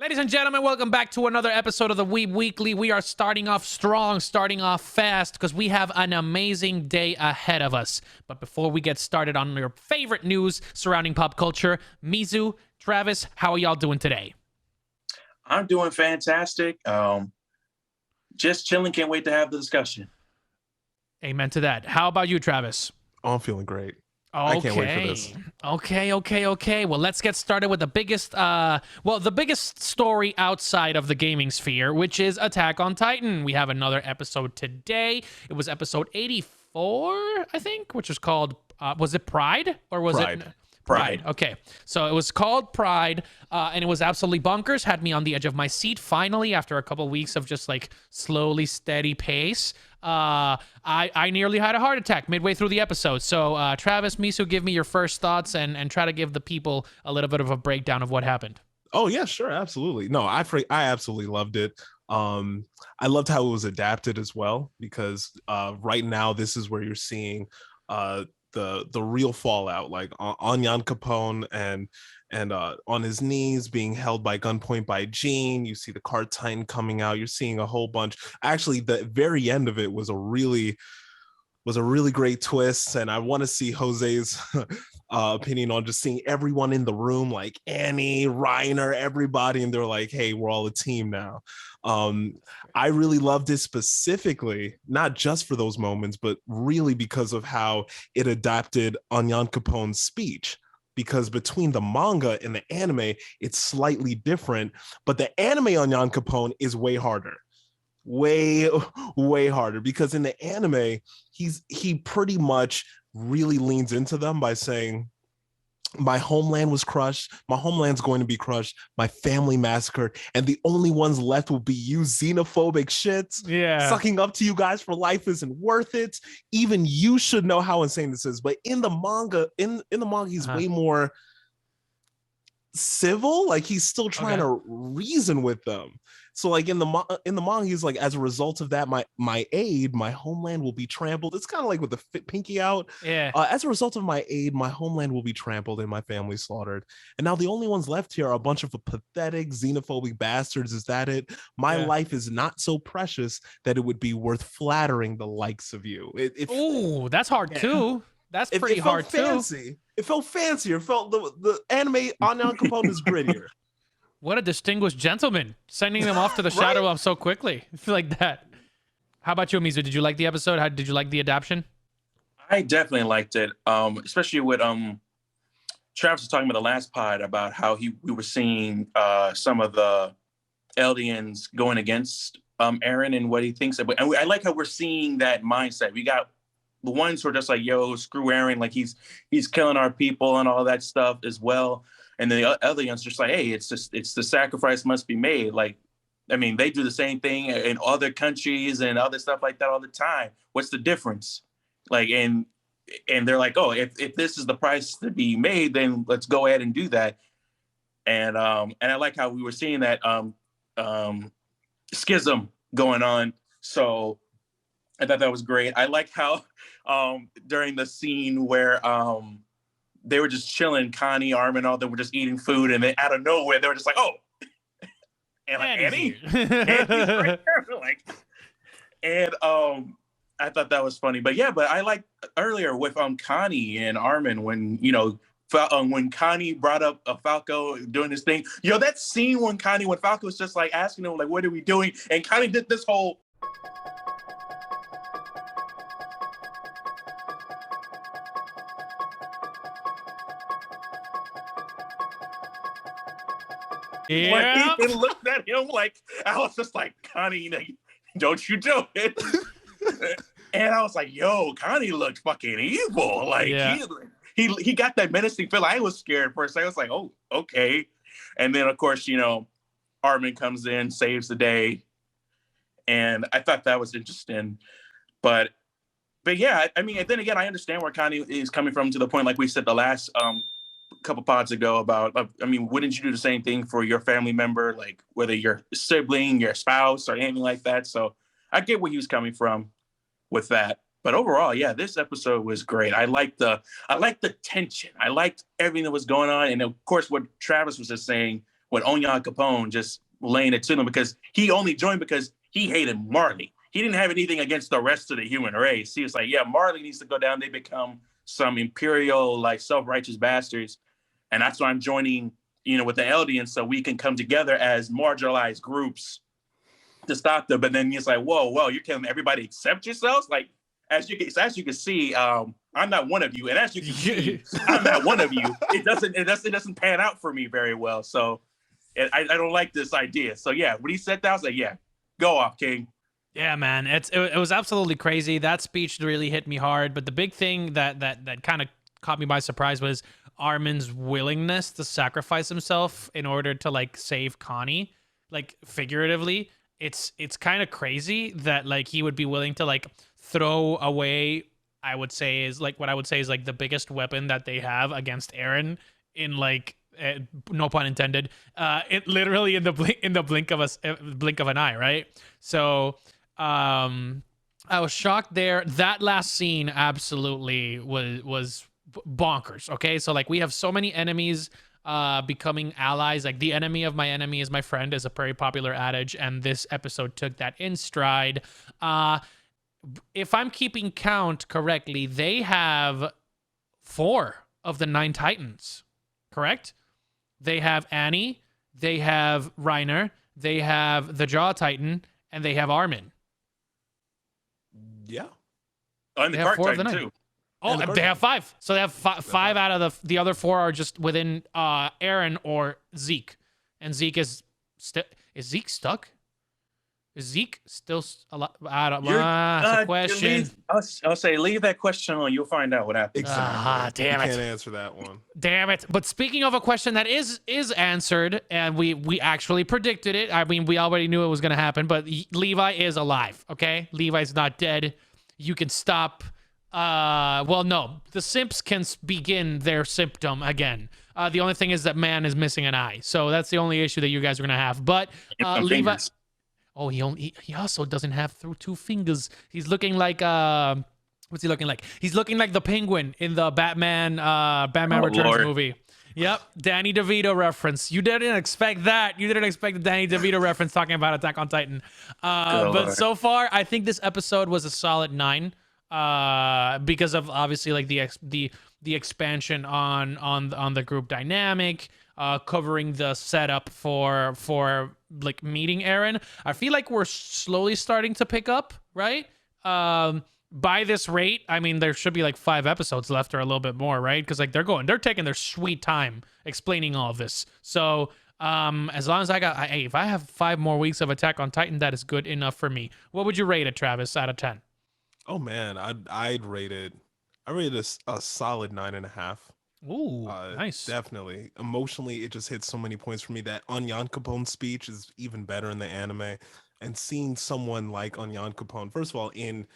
Ladies and gentlemen, welcome back to another episode of the Weeb Weekly. We are starting off strong, starting off fast, because we have an amazing day ahead of us. But before we get started on your favorite news surrounding pop culture, Mizu, Travis, how are y'all doing today? I'm doing fantastic. Just chilling. Can't wait to have the discussion. Amen to that. How about you, Travis? Oh, I'm feeling great. Okay. I can't wait for this. Okay. Well, let's get started with the biggest story outside of the gaming sphere, which is Attack on Titan. We have another episode today. It was episode 84, I think, which was called, was it Pride? Or was Pride. it... Pride. Okay. So it was called Pride, and it was absolutely bonkers. Had me on the edge of my seat finally after a couple weeks of just like slowly steady pace. I nearly had a heart attack midway through the episode. So Travis, Misu, give me your first thoughts and try to give the people a little bit of a breakdown of what happened. Oh yeah, sure, absolutely. No, I absolutely loved it. I loved how it was adapted as well, because right now this is where you're seeing the real fallout, like Anyan Capone and on his knees being held by gunpoint by Jean. You see the Card Titan coming out. You're seeing a whole bunch. Actually, the very end of it was a really great twist, and I want to see Jose's opinion on just seeing everyone in the room, like Annie, Reiner, everybody, and they're like, hey, we're all a team now. I really loved it, specifically not just for those moments, but really because of how it adapted Anyan Capone's speech. Because between the manga and the anime, it's slightly different, but the anime Anyan Capone is way harder. Way harder, because in the anime he pretty much really leans into them by saying, my homeland was crushed, my homeland's going to be crushed, my family massacred, and the only ones left will be you xenophobic shits. Yeah, sucking up to you guys for life isn't worth it. Even you should know how insane this is. But in the manga, in the manga, he's way more civil. Like, he's still trying to reason with them. So like in the manga, he's like, as a result of that, my aid, my homeland will be trampled. It's kind of like with the pinky out. Yeah. As a result of my aid, my homeland will be trampled and my family slaughtered. And now the only ones left here are a bunch of pathetic xenophobic bastards. Is that it? My life is not so precious that it would be worth flattering the likes of you. Oh, that's hard too. That's pretty hard fancy. It felt fancier. It felt the anime Anyan Capone is grittier. What a distinguished gentleman, sending them off to the shadow of so quickly. I feel like that. How about you, Mizu? Did you like the episode? How did you like the adaptation? I definitely liked it, especially with Travis was talking about the last pod about how we were seeing some of the Eldians going against Eren and what he thinks. And I like how we're seeing that mindset. We got the ones who are just like, yo, screw Eren, like he's killing our people and all that stuff as well. And then the other ones just like, hey, it's the sacrifice must be made. Like, I mean, they do the same thing in other countries and other stuff like that all the time. What's the difference? Like, and they're like, oh, if this is the price to be made, then let's go ahead and do that. And I like how we were seeing that schism going on. So I thought that was great. I like how during the scene where they were just chilling, Connie, Armin, all them were just eating food, and then out of nowhere they were just like, "Oh," and like Annie, right like, and I thought that was funny. But yeah, but I like earlier with Connie and Armin when when Connie brought up Falco doing his thing. Yo, that scene when Falco was just like asking him like, "What are we doing?" and Connie did this whole. Yeah. When he looked at him like, I was just like, Connie, don't you do it. And I was like, yo, Connie looked fucking evil. Like, he got that menacing feel. I was scared for a second. I was like, oh, okay. And then, of course, Armin comes in, saves the day. And I thought that was interesting. But yeah, I mean, and then again, I understand where Connie is coming from, to the point, like we said the last couple pods ago, about, I mean, wouldn't you do the same thing for your family member, like whether your sibling, your spouse, or anything like that? So I get where he was coming from with that. But overall, yeah, this episode was great. I liked the tension. I liked everything that was going on. And of course, what Travis was just saying with Onyan Capone just laying it to him because he only joined because he hated Marley. He didn't have anything against the rest of the human race. He was like, yeah, Marley needs to go down. They become some imperial, like self-righteous bastards. And that's why I'm joining, with the Eldians so we can come together as marginalized groups to stop them. But then he's like, whoa, you're telling everybody accept yourselves? Like, as you can see, I'm not one of you. And as you can see, I'm not one of you. It doesn't pan out for me very well. So I don't like this idea. So yeah, when he said that, I was like, yeah, go off, King. Yeah, man, it was absolutely crazy. That speech really hit me hard. But the big thing that kind of caught me by surprise was Armin's willingness to sacrifice himself in order to like save Connie, like figuratively. It's kind of crazy that like he would be willing to like throw away. I would say is like the biggest weapon that they have against Eren in like. No pun intended. It literally in the blink of an eye, right? So, I was shocked there. That last scene absolutely was bonkers. Okay, so like we have so many enemies becoming allies. Like the enemy of my enemy is my friend is a very popular adage, and this episode took that in stride. If I'm keeping count correctly, they have 4 of the 9 Titans. Correct? They have Annie, they have Reiner, they have the Jaw Titan, and they have Armin. Yeah. Oh, and the Cart Titan too. Oh, they have 5. So they have 5 out of the other 4 are just within Eren or Zeke. And Zeke is Zeke stuck? Is Zeke still alive? That's a question. I'll say leave that question on. You'll find out what happens. Exactly. Damn it. Can't answer that one. Damn it. But speaking of a question that is answered, and we actually predicted it. I mean, we already knew it was going to happen, but Levi is alive, okay? Levi's not dead. You can stop. Well, no. The simps can begin their symptom again. The only thing is that man is missing an eye. So that's the only issue that you guys are going to have. But Levi... Fingers. Oh, he also doesn't have 2 fingers. He's looking like what's he looking like? He's looking like the Penguin in the Batman Returns movie. Yep, Danny DeVito reference. You didn't expect that. You didn't expect the Danny DeVito reference talking about Attack on Titan. But so far, I think this episode was a solid 9 because of obviously like the expansion on the group dynamic. Covering the setup for like meeting Eren. I feel like we're slowly starting to pick up, right? By this rate, I mean, there should be like 5 episodes left or a little bit more, right? Because like they're taking their sweet time explaining all of this. So as long as if I have 5 more weeks of Attack on Titan, that is good enough for me. What would you rate it, Travis, out of 10? Oh man, I'd rate it. I rated a solid 9.5. Ooh, nice. Definitely. Emotionally, it just hits so many points for me. That Onyan Capone's speech is even better in the anime. And seeing someone like Onyan Capone, first of all, in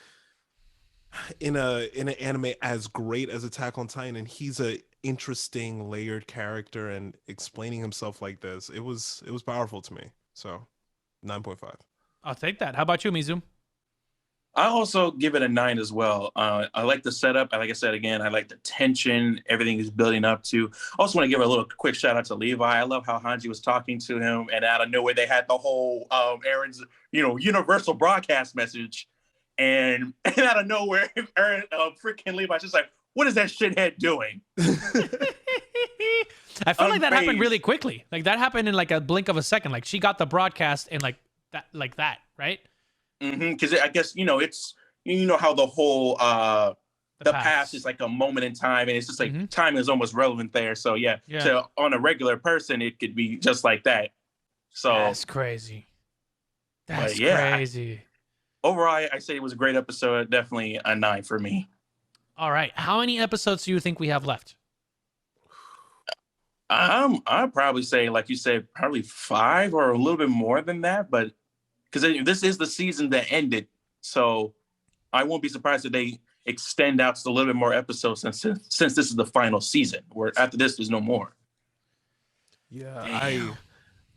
an anime as great as Attack on Titan, and he's a interesting, layered character, and explaining himself like this, it was powerful to me. So 9.5. I'll take that. How about you, Mizu? I also give it a 9 as well. I like the setup. Like I said, again, I like the tension. Everything is building up to. I also want to give a little quick shout out to Levi. I love how Hanji was talking to him, and out of nowhere they had the whole Eren's universal broadcast message, and out of nowhere Eren freaking Levi's just like, what is that shithead doing? I feel like that happened really quickly. Like that happened in like a blink of a second. Like she got the broadcast in like that, right? Because I guess it's how the whole the past is like a moment in time, and it's just like time is almost relevant there. So yeah. So on a regular person, it could be just like that. So that's crazy. That's crazy. Overall, I say it was a great episode. Definitely a 9 for me. All right, how many episodes do you think we have left? I'd probably say, like you said, probably 5 or a little bit more than that, but. Because this is the season that ended, so I won't be surprised if they extend out to a little bit more episodes since this is the final season. Where after this, there's no more. Yeah,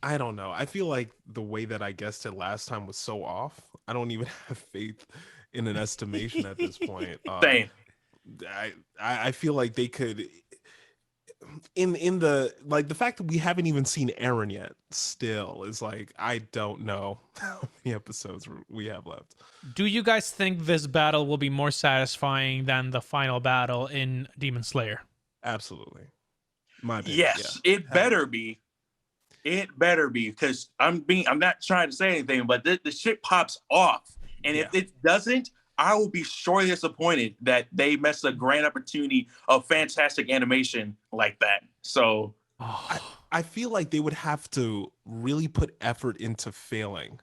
I don't know. I feel like the way that I guessed it last time was so off. I don't even have faith in an estimation at this point. Same. I feel like they could. in the like the fact that we haven't even seen Aaron yet still is like, I don't know how many episodes we have left. Do you guys think this battle will be more satisfying than the final battle in Demon Slayer? Absolutely. My opinion. Yes, Yeah. it better be. It better be, because I'm not trying to say anything, but the shit pops off. And if it doesn't, I will be sorely disappointed that they missed a grand opportunity of fantastic animation like that. So I feel like they would have to really put effort into failing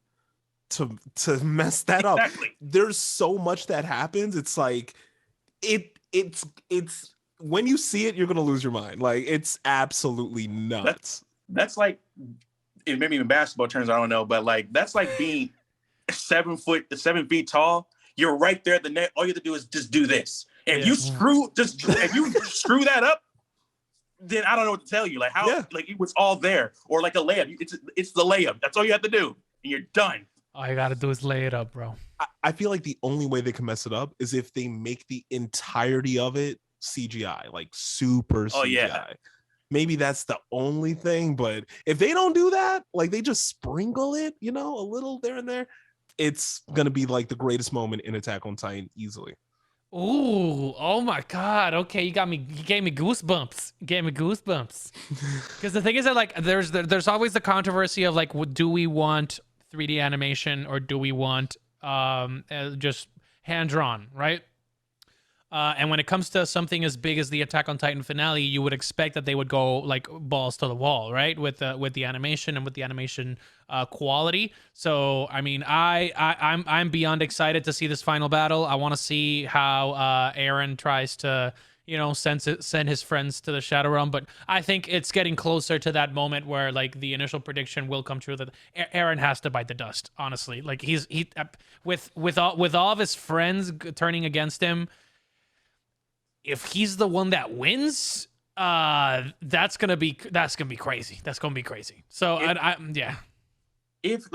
to mess that up. There's so much that happens. It's like it's when you see it, you're gonna lose your mind. Like, it's absolutely nuts. That's like, it maybe in basketball terms, I don't know, but like that's like being 7 feet tall. You're right there at the net. All you have to do is just do this. And if you screw that up, then I don't know what to tell you. Like how like it was all there. Or like a layup. It's the layup. That's all you have to do. And you're done. All you gotta do is lay it up, bro. I feel like the only way they can mess it up is if they make the entirety of it CGI, like super CGI. Yeah. Maybe that's the only thing, but if they don't do that, like they just sprinkle it, a little there and there, it's gonna be like the greatest moment in Attack on Titan easily. Ooh, oh my God. Okay, you gave me goosebumps. Because the thing is that like there's always the controversy of like, do we want 3D animation or do we want just hand drawn, right? And when it comes to something as big as the Attack on Titan finale, you would expect that they would go like balls to the wall, right? With the animation and with the animation quality. So I mean, I'm beyond excited to see this final battle. I want to see how Aaron tries to send his friends to the Shadow Realm, but I think it's getting closer to that moment where like the initial prediction will come true that Aaron has to bite the dust. Honestly, like he with all of his friends turning against him. If he's the one that wins, that's gonna be crazy. That's gonna be crazy. So yeah. If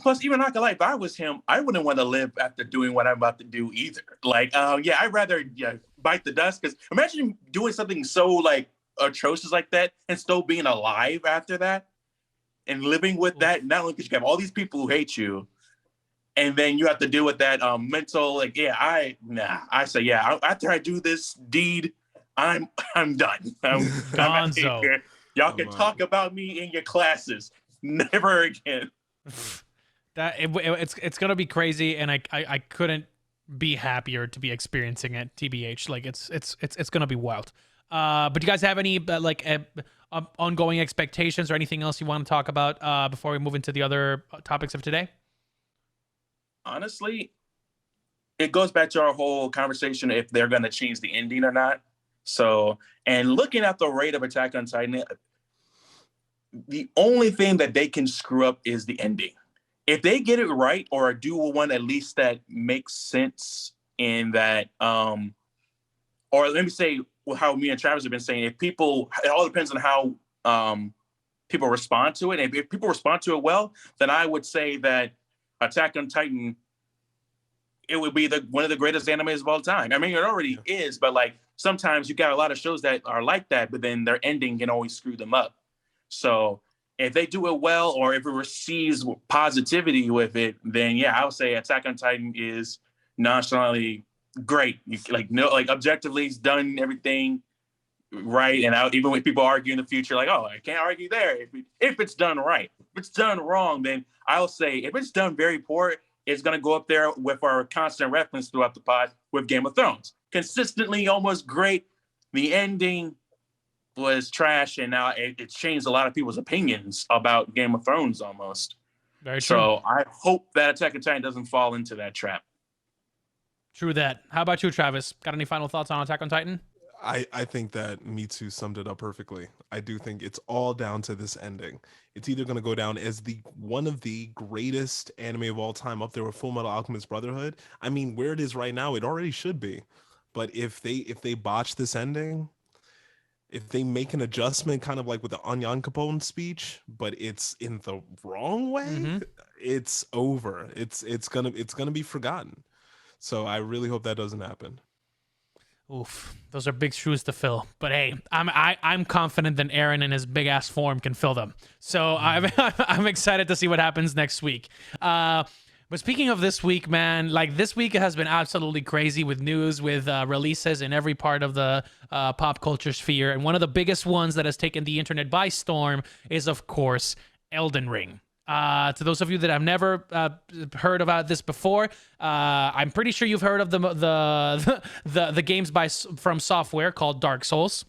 plus even not gonna lie, if I was him, I wouldn't want to live after doing what I'm about to do either. Like, I'd rather bite the dust, because imagine doing something so like atrocious like that and still being alive after that and living with that. Not only because you have all these people who hate you, and then you have to deal with that mental, like, I say, after I do this deed, I'm done. I'm Gonzo. Y'all can talk about me in your classes. Never again. It's gonna be crazy, and I couldn't be happier to be experiencing it. TBH, like it's gonna be wild. But do you guys have any ongoing expectations or anything else you want to talk about before we move into the other topics of today? Honestly, it goes back to our whole conversation if they're going to change the ending or not. So, and looking at the rate of Attack on Titan, the only thing that they can screw up is the ending. If they get it right, or do one at least that makes sense in that, or let me say how me and Travis have been saying, it all depends on how people respond to it. And if people respond to it well, then I would say that Attack on Titan, it would be one of the greatest animes of all time. I mean, it already is, but like sometimes you got a lot of shows that are like that, but then their ending can always screw them up. So if they do it well, or if it receives positivity with it, then I would say Attack on Titan is nonchalantly great. Objectively, it's done everything right. And even when people argue in the future, like, oh, I can't argue there if it's done right. If it's done wrong, then I'll say if it's done very poor, it's going to go up there with our constant reference throughout the pod with Game of Thrones. Consistently almost great. The ending was trash, and now it changed a lot of people's opinions about Game of Thrones almost. Very true. So I hope that Attack on Titan doesn't fall into that trap. True that. How about you, Travis? Got any final thoughts on Attack on Titan? I think that Mitsu summed it up perfectly. I do think it's all down to this ending. It's either going to go down as one of the greatest anime of all time, up there with Full Metal Alchemist Brotherhood. I mean, where it is right now, it already should be. But if they botch this ending, if they make an adjustment, kind of like with the Onion Capone speech, but it's in the wrong way, it's over. It's gonna be forgotten. So I really hope that doesn't happen. Oof, those are big shoes to fill. But hey, I'm confident that Aaron in his big ass form can fill them. So I'm excited to see what happens next week. But speaking of this week, man, like this week has been absolutely crazy with news, with releases in every part of the pop culture sphere. And one of the biggest ones that has taken the internet by storm is, of course, Elden Ring. To those of you that have never heard about this before, I'm pretty sure you've heard of the games from software called Dark Souls.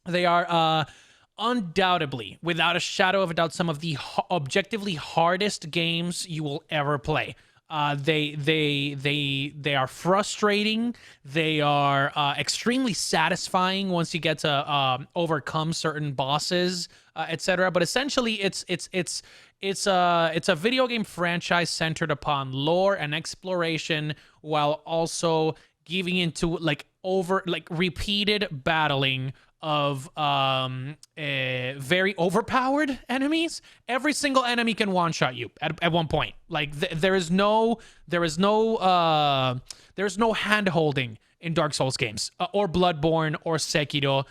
They are undoubtedly, without a shadow of a doubt, some of the objectively hardest games you will ever play. They are frustrating. They are extremely satisfying once you get to overcome certain bosses, etc. But essentially, it's a video game franchise centered upon lore and exploration, while also giving into repeated battling of very overpowered enemies. Every single enemy can one-shot you at one point. Like there is no hand-holding in Dark Souls games, or Bloodborne or Sekiro.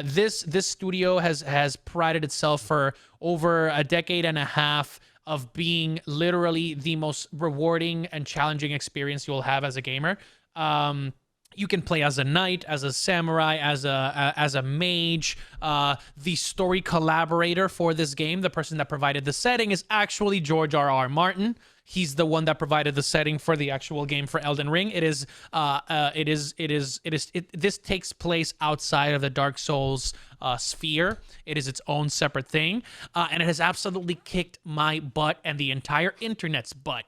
This studio has prided itself for over a decade and a half of being literally the most rewarding and challenging experience you will have as a gamer. You can play as a knight, as a samurai, as a mage. The story collaborator for this game, the person that provided the setting, is actually George R.R. Martin. He's the one that provided the setting for the actual game for Elden Ring. This takes place outside of the Dark Souls sphere. It is its own separate thing, and it has absolutely kicked my butt and the entire internet's butt.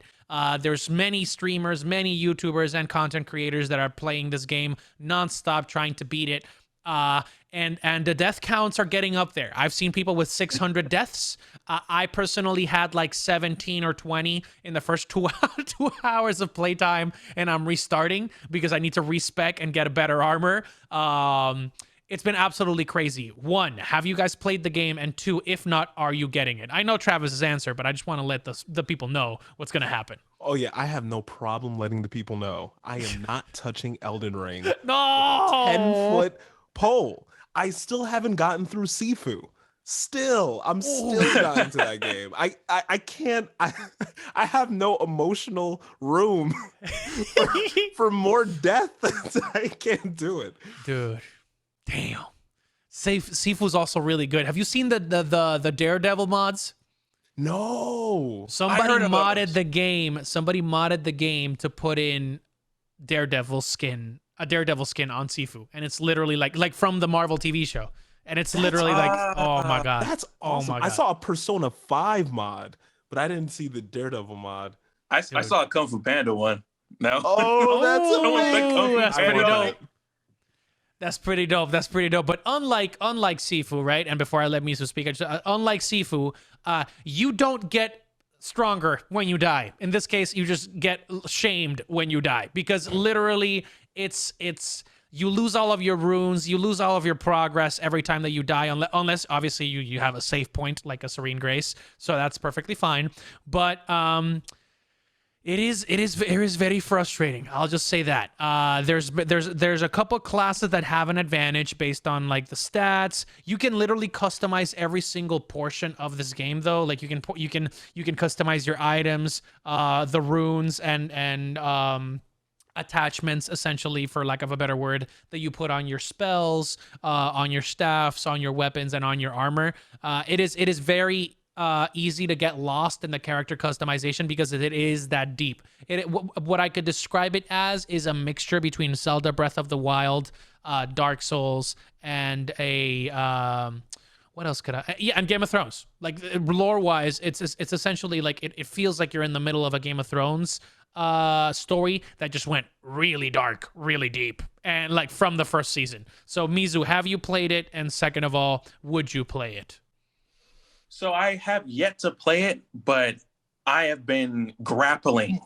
There's many streamers, many YouTubers, and content creators that are playing this game nonstop, trying to beat it. And the death counts are getting up there. I've seen people with 600 deaths. I personally had like 17 or 20 in the first 2 hours of playtime, and I'm restarting because I need to respec and get a better armor. It's been absolutely crazy. 1, have you guys played the game? And 2, if not, are you getting it? I know Travis's answer, but I just want to let the people know what's going to happen. Oh yeah, I have no problem letting the people know. I am not touching Elden Ring. No! 10-foot pole. I still haven't gotten through Sifu. I'm still not into that game. I can't. I have no emotional room for more death. I can't do it, dude. Damn. Sifu's also really good. Have you seen the Daredevil mods? No. Somebody modded the game. Somebody modded the game to put in a Daredevil skin on Sifu, and it's literally like from the Marvel TV show. And it's literally like, oh my god, that's awesome. Oh my god. I saw a Persona 5 mod, but I didn't see the Daredevil mod. I saw a Kung Fu Panda one. No. Oh, that's pretty dope. That's pretty dope. That's pretty dope. But unlike Sifu, right? And before I let Misu speak, unlike Sifu, you don't get stronger when you die. In this case, you just get shamed when you die, because literally it's you lose all of your runes, you lose all of your progress every time that you die, unless obviously you have a save point like a Serene Grace, so that's perfectly fine. But it is very frustrating. I'll just say that. There's a couple classes that have an advantage based on like the stats. You can literally customize every single portion of this game though. Like you can customize your items, the runes and attachments, essentially, for lack of a better word, that you put on your spells, on your staffs, on your weapons, and on your armor. It is very easy to get lost in the character customization because it is that deep. What I could describe it as is a mixture between Zelda Breath of the Wild, Dark Souls, and what else could I? Yeah, and Game of Thrones. Like lore-wise, it's essentially like it feels like you're in the middle of a Game of Thrones story that just went really dark, really deep, and like from the first season. So Mizu, have you played it? And second of all, would you play it? So I have yet to play it, but I have been grappling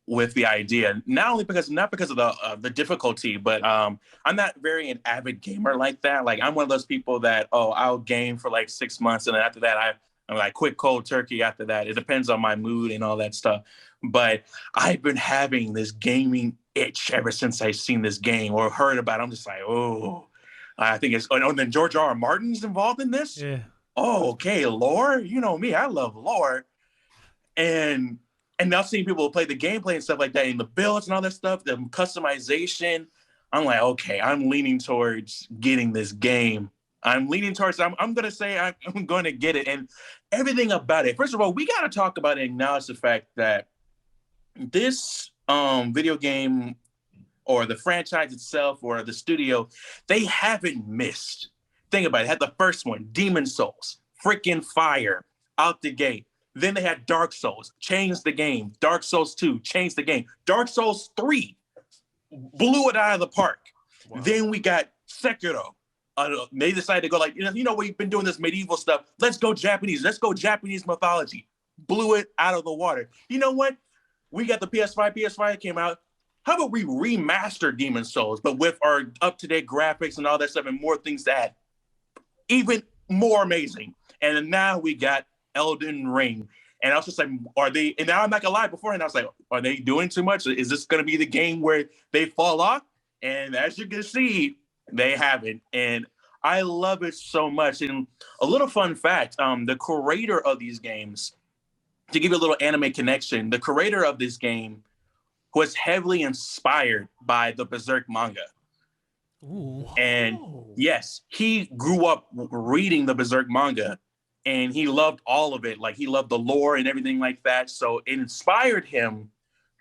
with the idea, not because of the difficulty, but I'm not very an avid gamer like that. Like I'm one of those people that I'll game for like 6 months, and then after that I'm like quit cold turkey. After that, it depends on my mood and all that stuff. But I've been having this gaming itch ever since I seen this game or heard about it. I'm just like, oh, I think it's. Oh, and then George R. R. Martin's involved in this. Yeah. Oh, okay, lore. You know me, I love lore, and now seeing people play the gameplay and stuff like that, and the builds and all that stuff, the customization. I'm like, okay, I'm leaning towards getting this game. I'm leaning towards. I'm gonna say I'm going to get it, and everything about it. First of all, we got to talk about and acknowledge the fact that this video game or the franchise itself or the studio, they haven't missed. Think about it. They had the first one, Demon Souls, freaking fire out the gate. Then they had Dark Souls, changed the game. Dark Souls 2, changed the game. Dark Souls 3 blew it out of the park. Wow. Then we got Sekiro. They decided to go like, we've been doing this medieval stuff. Let's go Japanese. Let's go Japanese mythology. Blew it out of the water. You know what? We got the PS5. PS5 came out. How about we remaster Demon Souls, but with our up-to-date graphics and all that stuff and more things to add? Even more amazing. And then now we got Elden Ring. And I was just like, are they, and now I'm not gonna lie, beforehand I was like, are they doing too much? Is this gonna be the game where they fall off? And as you can see, they haven't. And I love it so much. And a little fun fact, the creator of these games, to give you a little anime connection, the creator of this game was heavily inspired by the Berserk manga. Ooh. And yes, he grew up reading the Berserk manga and he loved all of it. Like he loved the lore and everything like that. So it inspired him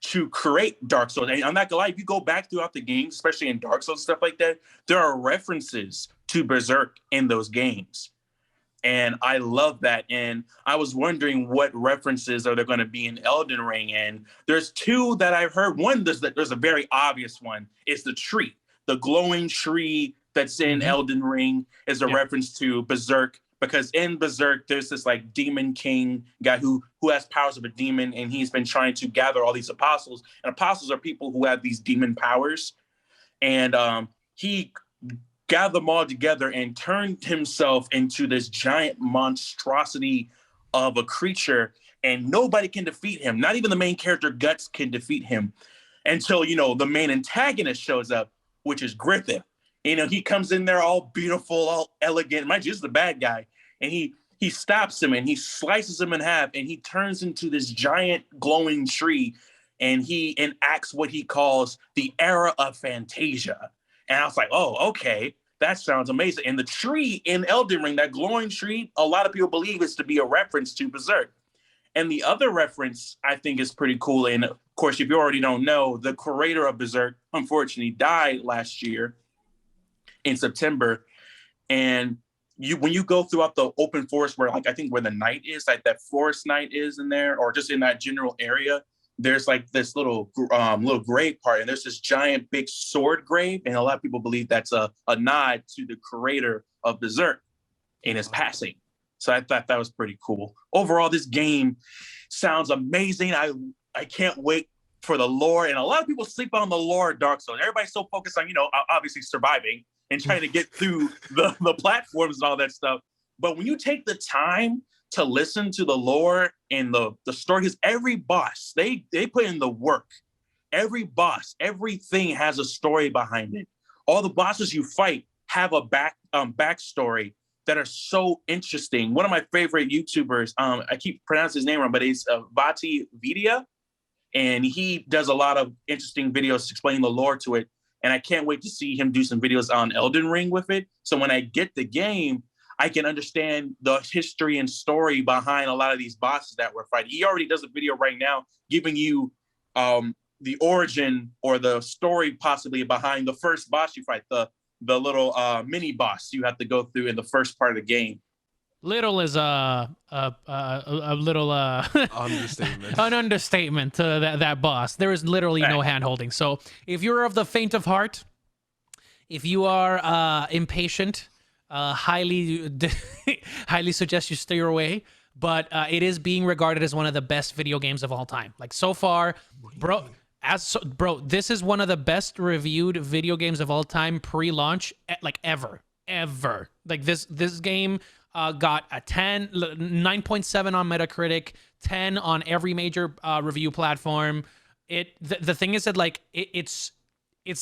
to create Dark Souls. And I'm not gonna lie, if you go back throughout the games, especially in Dark Souls, stuff like that, there are references to Berserk in those games. And I love that. And I was wondering what references are there going to be in Elden Ring. And there's two that I've heard. One, there's a very obvious one. It's the tree. The glowing tree that's in Elden Ring is a reference to Berserk. Because in Berserk, there's this like demon king guy who has powers of a demon. And he's been trying to gather all these apostles. And apostles are people who have these demon powers. And he gathered them all together and turned himself into this giant monstrosity of a creature, and nobody can defeat him. Not even the main character Guts can defeat him until, the main antagonist shows up, which is Griffith. He comes in there all beautiful, all elegant. Mind you, this is the bad guy. And he stops him and he slices him in half and he turns into this giant glowing tree and he enacts what he calls the era of Fantasia. And I was like, oh, okay, that sounds amazing. And the tree in Elden Ring, that glowing tree, a lot of people believe is to be a reference to Berserk. And the other reference I think is pretty cool. And of course, if you already don't know, the creator of Berserk unfortunately died last year in September. And when you go throughout the open forest where, like, I think where the knight is, like that forest knight is in there, or just in that general area, there's like this little grave part, and there's this giant big sword grave, and a lot of people believe that's a nod to the creator of Berserk in his passing. So I thought that was pretty cool. Overall, this game sounds amazing. I can't wait for the lore, and a lot of people sleep on the lore of Dark Souls. Everybody's so focused on, obviously surviving and trying to get through the platforms and all that stuff. But when you take the time to listen to the lore and the story, because every boss, they put in the work. Every boss, everything has a story behind it. All the bosses you fight have a backstory that are so interesting. One of my favorite YouTubers, I keep pronouncing his name wrong, but it's Vati Vidya, and he does a lot of interesting videos explaining the lore to it. And I can't wait to see him do some videos on Elden Ring with it. So when I get the game, I can understand the history and story behind a lot of these bosses that we're fighting. He already does a video right now giving you the origin or the story possibly behind the first boss you fight, the little mini boss you have to go through in the first part of the game. Little is a little understatement. An understatement to that boss. There is literally no hand holding. So if you're of the faint of heart, if you are impatient, highly suggest you steer away. But it is being regarded as one of the best video games of all time. Like so far, bro. This is one of the best reviewed video games of all time pre-launch, like ever. Like this game got a 9.7 on Metacritic, 10 on every major review platform. the thing is that like it's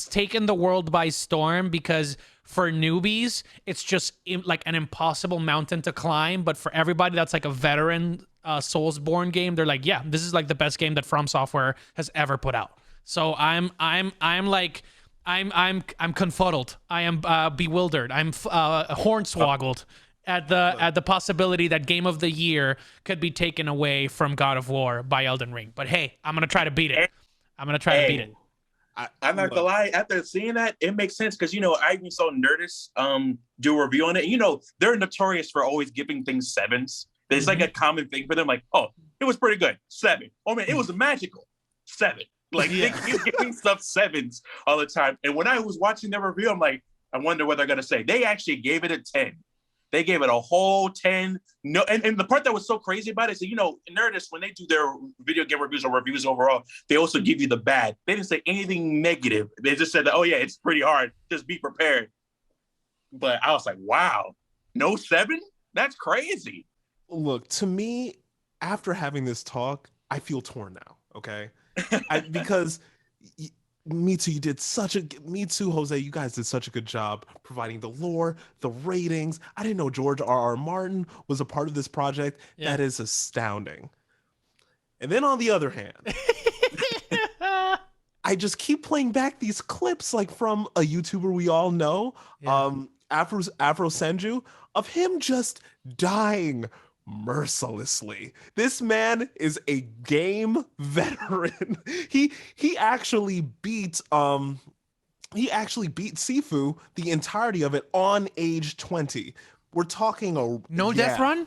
taken the world by storm, because for newbies it's just like an impossible mountain to climb, but for everybody that's like a veteran Soulsborne game, they're like, yeah, this is like the best game that From Software has ever put out. So I'm like I'm confuddled. I am bewildered. I'm hornswoggled at the possibility that Game of the Year could be taken away from God of War by Elden Ring. But hey, I'm gonna try to beat it. I'm gonna try to beat it. I'm not gonna lie. After seeing that, it makes sense, because I even saw Nerdist do a review on it. They're notorious for always giving things sevens. It's like a common thing for them. Like, oh, it was pretty good, 7. Oh man, it was a magical 7. Like they keep giving stuff 7s all the time. And when I was watching their review, I'm like, I wonder what they're gonna say. They actually gave it a 10. They gave it a whole 10. No, and the part that was so crazy about it is, Nerdist, when they do their video game reviews or reviews overall, they also give you the bad. They didn't say anything negative. They just said that, oh yeah, it's pretty hard. Just be prepared. But I was like, wow, no 7? That's crazy. Look, to me, after having this talk, I feel torn now. Okay, because. Me too, Jose, you guys did such a good job providing the lore, the ratings. I didn't know George R.R. Martin was a part of this project. Yeah. That is astounding. And then on the other hand, I just keep playing back these clips like from a YouTuber we all know, Afro Senju, of him just dying mercilessly. This man is a game veteran. He actually beat Sifu the entirety of it on age 20. We're talking death run?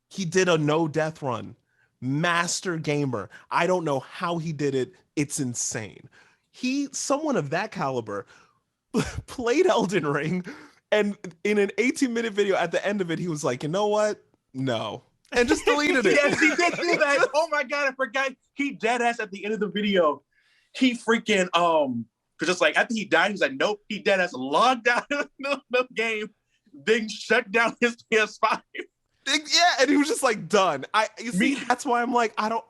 He did a no death run. Master gamer. I don't know how he did it. It's insane. Someone of that caliber played Elden Ring, and in an 18-minute video at the end of it, he was like, you know what? No. And just deleted it. Yes, he did do that. Oh my God, I forgot. He dead ass at the end of the video. He freaking, because it's like after he died, he's like, nope, he dead ass logged out of the game, then shut down his PS5. Yeah, and he was just like done. That's why I'm like, I don't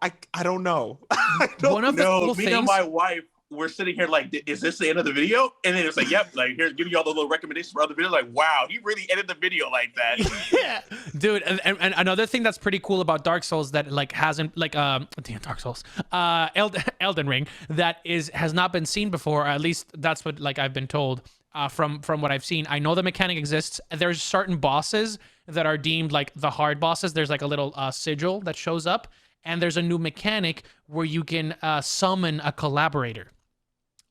know. I don't know. Me and my wife, we're sitting here like, is this the end of the video? And then it's like, yep, like here's giving you all the little recommendations for other videos. Like, wow, he really ended the video like that. Yeah, dude. And another thing that's pretty cool about Dark Souls that like hasn't like damn Dark Souls, Elden Ring, that has not been seen before. Or at least that's what like I've been told from what I've seen. I know the mechanic exists. There's certain bosses that are deemed like the hard bosses. There's like a little sigil that shows up, and there's a new mechanic where you can summon a collaborator.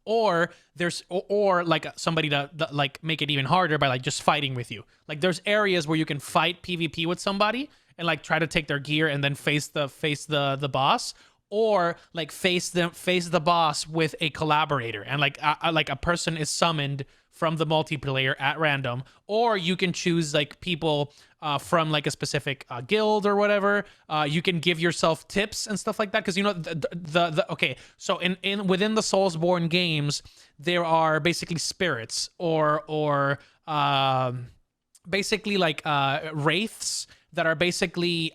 Or like somebody to like make it even harder by like just fighting with you. Like there's areas where you can fight PvP with somebody and like try to take their gear and then face the boss, or like face the boss with a collaborator, and like a person is summoned from the multiplayer at random, or you can choose like people from like a specific guild or whatever. You can give yourself tips and stuff like that, because okay, so in within the Soulsborne games there are basically spirits or basically like wraiths that are basically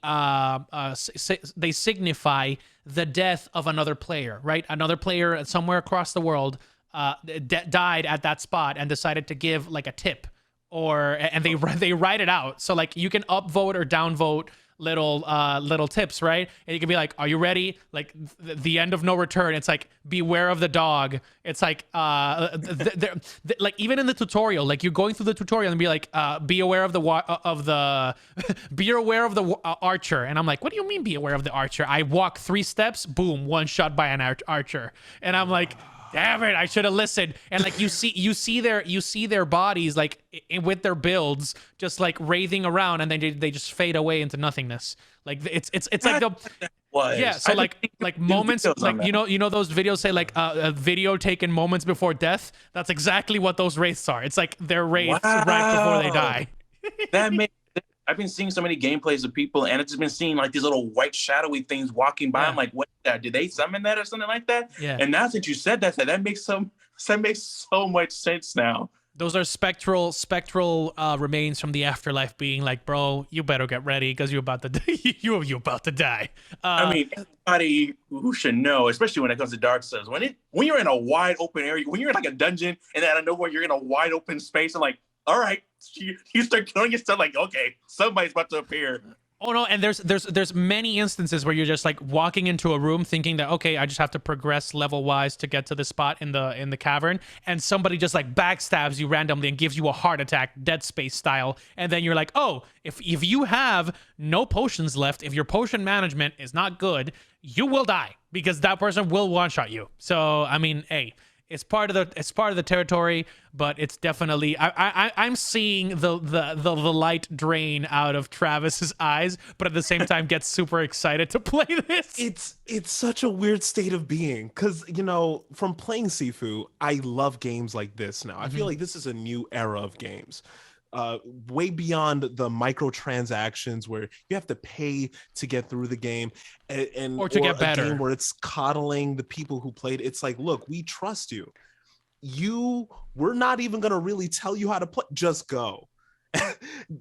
they signify the death of another player, right? Another player somewhere across the world died at that spot and decided to give like a tip, and they write it out. So like you can upvote or downvote little tips, right? And you can be like, are you ready? Like the end of no return. It's like, beware of the dog. It's like like even in the tutorial, like you're going through the tutorial and be like, be aware of the be aware of the archer. And I'm like, what do you mean be aware of the archer? I walk 3 steps, boom, 1 shot by an archer. And I'm like, damn it, I should have listened. And like you see their bodies like with their builds just like wraithing around, and then they just fade away into nothingness. Like it's like the yeah. So like moments like you know those videos say like a video taken moments before death. That's exactly what those wraiths are. It's like they're wraiths right before they die. That makes. I've been seeing so many gameplays of people, and it's just been seeing like these little white shadowy things walking by. Yeah. I'm like, what? Did they summon that or something like that? Yeah. And now that you said that makes so much sense now. Those are spectral remains from the afterlife, being like, bro, you better get ready because you're about to you're about to die. I mean, everybody who should know, especially when it comes to Dark Souls, when you're in a wide open area, when you're in like a dungeon and out of nowhere you're in a wide open space, I'm like, all right, you start killing yourself, like, okay, somebody's about to appear. Oh no, and there's many instances where you're just like walking into a room thinking that, okay, I just have to progress level wise to get to the spot in the cavern, and somebody just like backstabs you randomly and gives you a heart attack, Dead Space style, and then you're like, oh, if you have no potions left, if your potion management is not good, you will die because that person will one shot you. So I mean, hey. It's part of the territory, but it's definitely I'm seeing the light drain out of Travis's eyes, but at the same time gets super excited to play this. It's such a weird state of being because, you know, from playing Sifu, I love games like this now. I feel like this is a new era of games. Way beyond the microtransactions where you have to pay to get through the game, or get better, a game where it's coddling the people who played. It's like, look, we trust you. We're not even gonna really tell you how to play. Just go,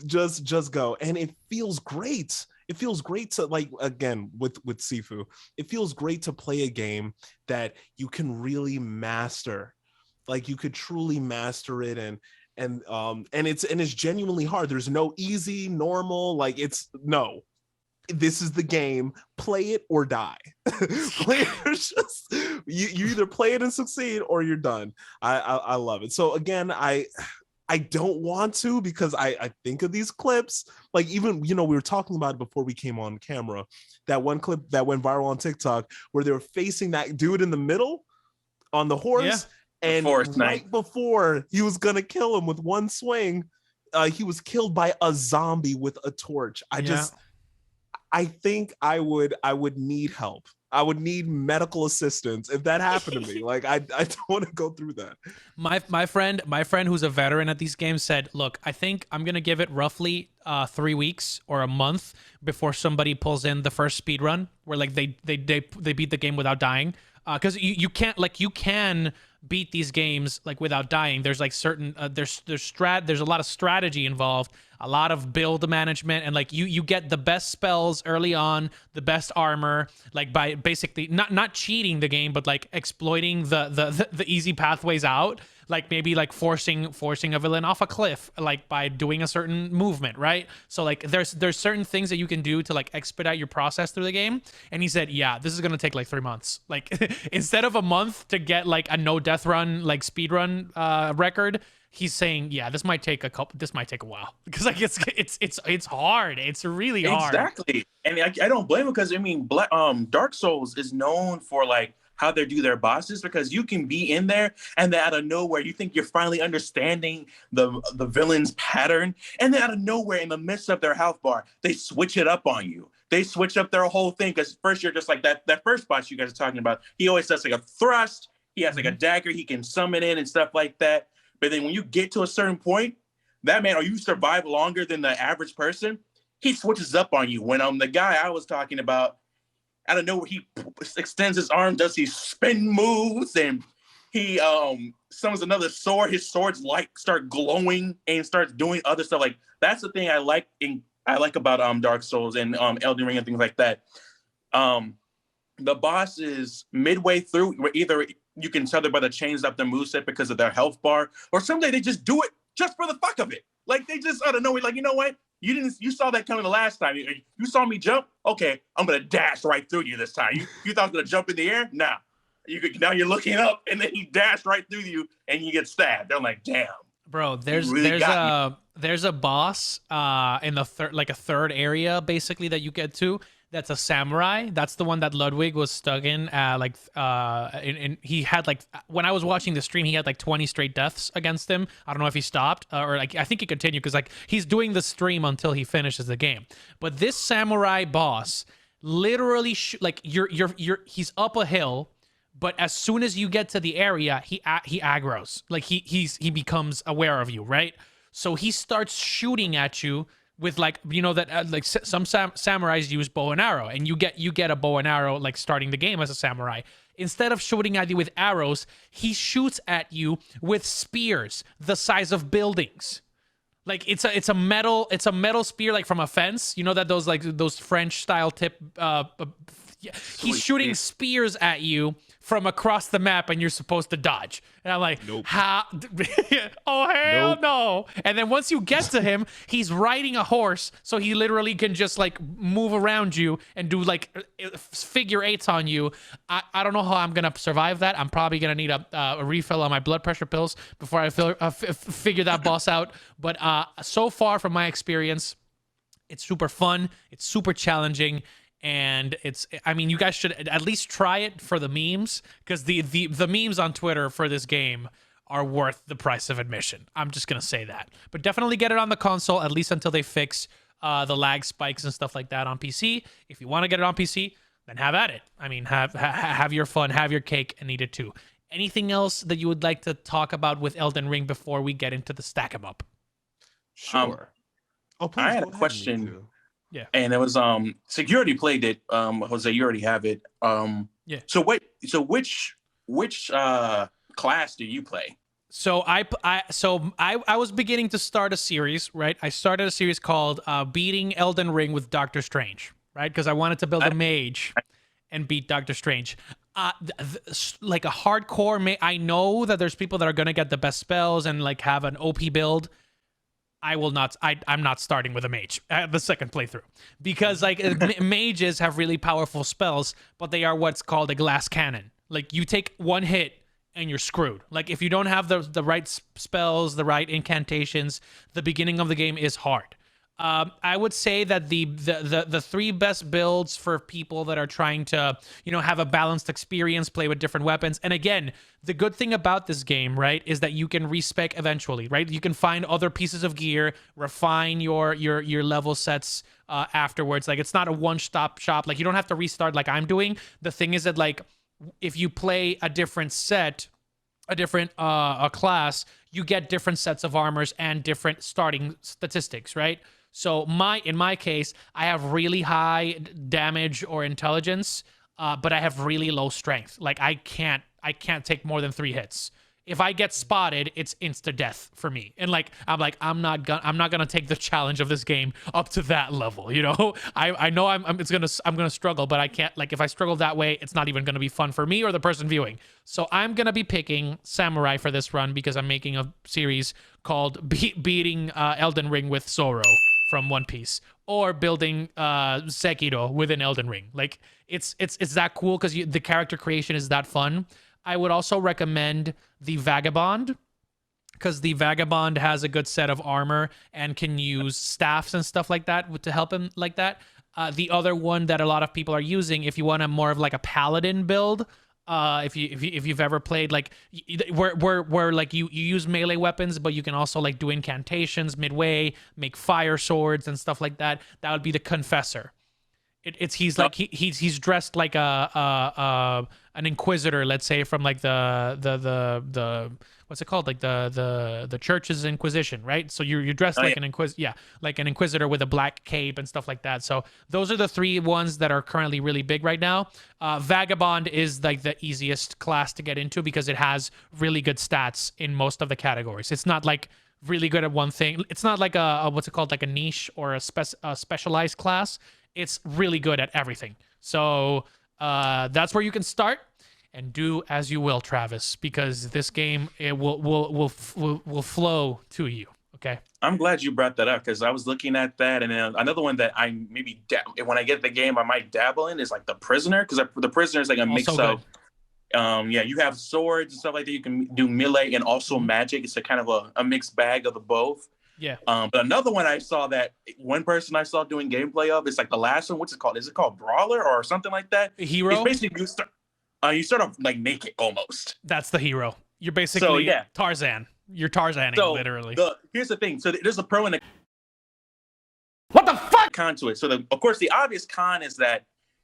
just go, and it feels great. It feels great to, like, again with Sifu. It feels great to play a game that you can really master. Like, you could truly master it, and it's genuinely hard. There's no easy, normal, like, this is the game. Play it or die. You either play it and succeed or you're done. I love it. So again, I don't want to, because I think of these clips, like, even, you know, we were talking about it before we came on camera, that one clip that went viral on TikTok where they were facing that dude in the middle on the horse. Yeah. And right before he was gonna kill him with one swing, he was killed by a zombie with a torch. I think I would need help. I would need medical assistance if that happened to me. Like, I don't want to go through that. My friend who's a veteran at these games said, look, I think I'm gonna give it roughly 3 weeks or a month before somebody pulls in the first speed run where, like, they beat the game without dying. Because you can't, like, you can beat these games like without dying. There's like certain there's a lot of strategy involved, a lot of build management, and like you get the best spells early on, the best armor, like by basically not cheating the game, but like exploiting the easy pathways out, like maybe like forcing a villain off a cliff, like by doing a certain movement, right? So like there's certain things that you can do to like expedite your process through the game. And he said, yeah, this is gonna take like 3 months. Like instead of a month to get like a no death run, like speed run record, he's saying, yeah, this might take a while, because like it's hard. It's really hard. Exactly. And I don't blame him, because I mean, Dark Souls is known for like how they do their bosses, because you can be in there and then out of nowhere you think you're finally understanding the villain's pattern, and then out of nowhere, in the midst of their health bar, they switch it up on you. They switch up their whole thing, because first you're just like that first boss you guys are talking about. He always does like a thrust. He has like a dagger he can summon in and stuff like that. But then when you get to a certain point, that man, or you survive longer than the average person, he switches up on you. When the guy I was talking about, out of nowhere, he extends his arm, does these spin moves, and he summons another sword. His swords like start glowing and starts doing other stuff. Like, that's the thing I like about Dark Souls and Elden Ring and things like that. The bosses midway through, either you can tell they're about to change up their moveset because of their health bar, or someday they just do it just for the fuck of it. Like, they just out of nowhere, like, you know what? You saw that coming the last time. You saw me jump? Okay, I'm gonna dash right through you this time. You thought I was gonna jump in the air? Nah. Now you're looking up, and then he dashed right through you, and you get stabbed. I'm like, damn. Bro, there's a boss in the third area basically that you get to. That's a samurai. That's the one that Ludwig was stuck in. And he had like, when I was watching the stream, he had like 20 straight deaths against him. I don't know if he stopped or like, I think he continued, because like he's doing the stream until he finishes the game. But this samurai boss literally he's up a hill, but as soon as you get to the area, he aggroes. Like he becomes aware of you, right? So he starts shooting at you with like, you know, that like some samurais use bow and arrow, and you get a bow and arrow like starting the game as a samurai. Instead of shooting at you with arrows, he shoots at you with spears the size of buildings. Like it's a metal spear, like from a fence. You know that those French style tip. He's shooting spears at you from across the map, and you're supposed to dodge. And I'm like, nope. How? Oh hell Nope. no! And then once you get to him, he's riding a horse, so he literally can just like move around you and do like figure eights on you. I don't know how I'm gonna survive that. I'm probably gonna need a refill on my blood pressure pills before I figure that boss out. But so far from my experience, it's super fun. It's super challenging. And I mean, you guys should at least try it for the memes, because the memes on Twitter for this game are worth the price of admission. I'm just going to say that. But definitely get it on the console, at least until they fix the lag spikes and stuff like that on PC. If you want to get it on PC, then have at it. I mean, have your fun, have your cake, and eat it too. Anything else that you would like to talk about with Elden Ring before we get into the Stackem Up? Sure. Please, I had go a ahead, question. Miku. Yeah. And it was so you already played it, Jose, you already have it. Yeah. So which class do you play? So I was beginning to start a series, right? I started a series called Beating Elden Ring with Doctor Strange, right? Because I wanted to build a mage and beat Doctor Strange. Like a hardcore I know that there's people that are gonna get the best spells and like have an OP build. I will not. I'm not starting with a mage the second playthrough, because like mages have really powerful spells, but they are what's called a glass cannon. Like you take one hit and you're screwed. Like if you don't have the right spells, the right incantations, the beginning of the game is hard. I would say that the three best builds for people that are trying to, you know, have a balanced experience, play with different weapons. And again, the good thing about this game, right, is that you can respec eventually, right? You can find other pieces of gear, refine your level sets afterwards. Like it's not a one-stop shop. Like you don't have to restart like I'm doing. The thing is that like if you play a different set, a different a class, you get different sets of armors and different starting statistics, right? So in my case, I have really high damage or intelligence, but I have really low strength. Like I can't take more than 3 hits. If I get spotted, it's insta death for me. And like I'm not gonna take the challenge of this game up to that level. You know, I know I'm gonna struggle, but I can't. Like if I struggle that way, it's not even gonna be fun for me or the person viewing. So I'm gonna be picking Samurai for this run because I'm making a series called Beating Elden Ring with Zoro from One Piece, or building Sekiro within Elden Ring. Like it's that cool because the character creation is that fun. I would also recommend the Vagabond, because the Vagabond has a good set of armor and can use staffs and stuff like that to help him like that. The other one that a lot of people are using, if you want a more of like a paladin build, if you've ever played like where like you use melee weapons, but you can also like do incantations midway, make fire swords and stuff like that. That would be the Confessor. He's like he's dressed like an inquisitor, let's say, from like the what's it called, like the church's inquisition, right? So you're dressed like an like an inquisitor with a black cape and stuff like that. So those are the 3 ones that are currently really big right now. Vagabond is like the easiest class to get into because it has really good stats in most of the categories. It's not like really good at one thing. It's not like a what's it called, like a niche or a specialized class. It's really good at everything. So that's where you can start, and do as you will, Travis, because this game it will flow to you. Okay. I'm glad you brought that up because I was looking at that, and then another one that I maybe when I get the game I might dabble in is like the Prisoner, because the Prisoner is like a mix of you have swords and stuff like that. You can do melee and also magic. It's a kind of a mixed bag of the both. Yeah. But another one I saw that one person I saw doing gameplay of, it's like the last one. What's it called? Is it called Brawler or something like that? Hero. It's basically you start off like naked almost. That's the hero. You're basically Tarzan. You're Tarzaning, literally. Here's the thing. So there's a pro and a what the fuck con to it. So of course the obvious con is that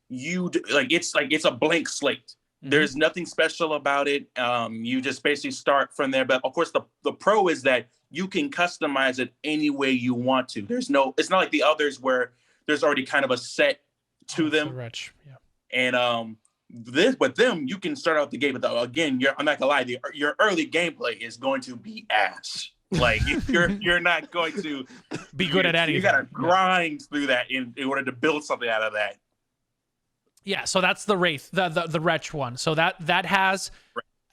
it's a blank slate. There's nothing special about it. You just basically start from there. But of course, the pro is that you can customize it any way you want to. It's not like the others where there's already kind of a set to them. So rich. Yeah. And this with them, you can start out the game. But again, I'm not gonna lie, your early gameplay is going to be ass. Like you're not going to be good at anything. You gotta grind through that in order to build something out of that. Yeah, so that's the Wraith, the Wretch one. So that has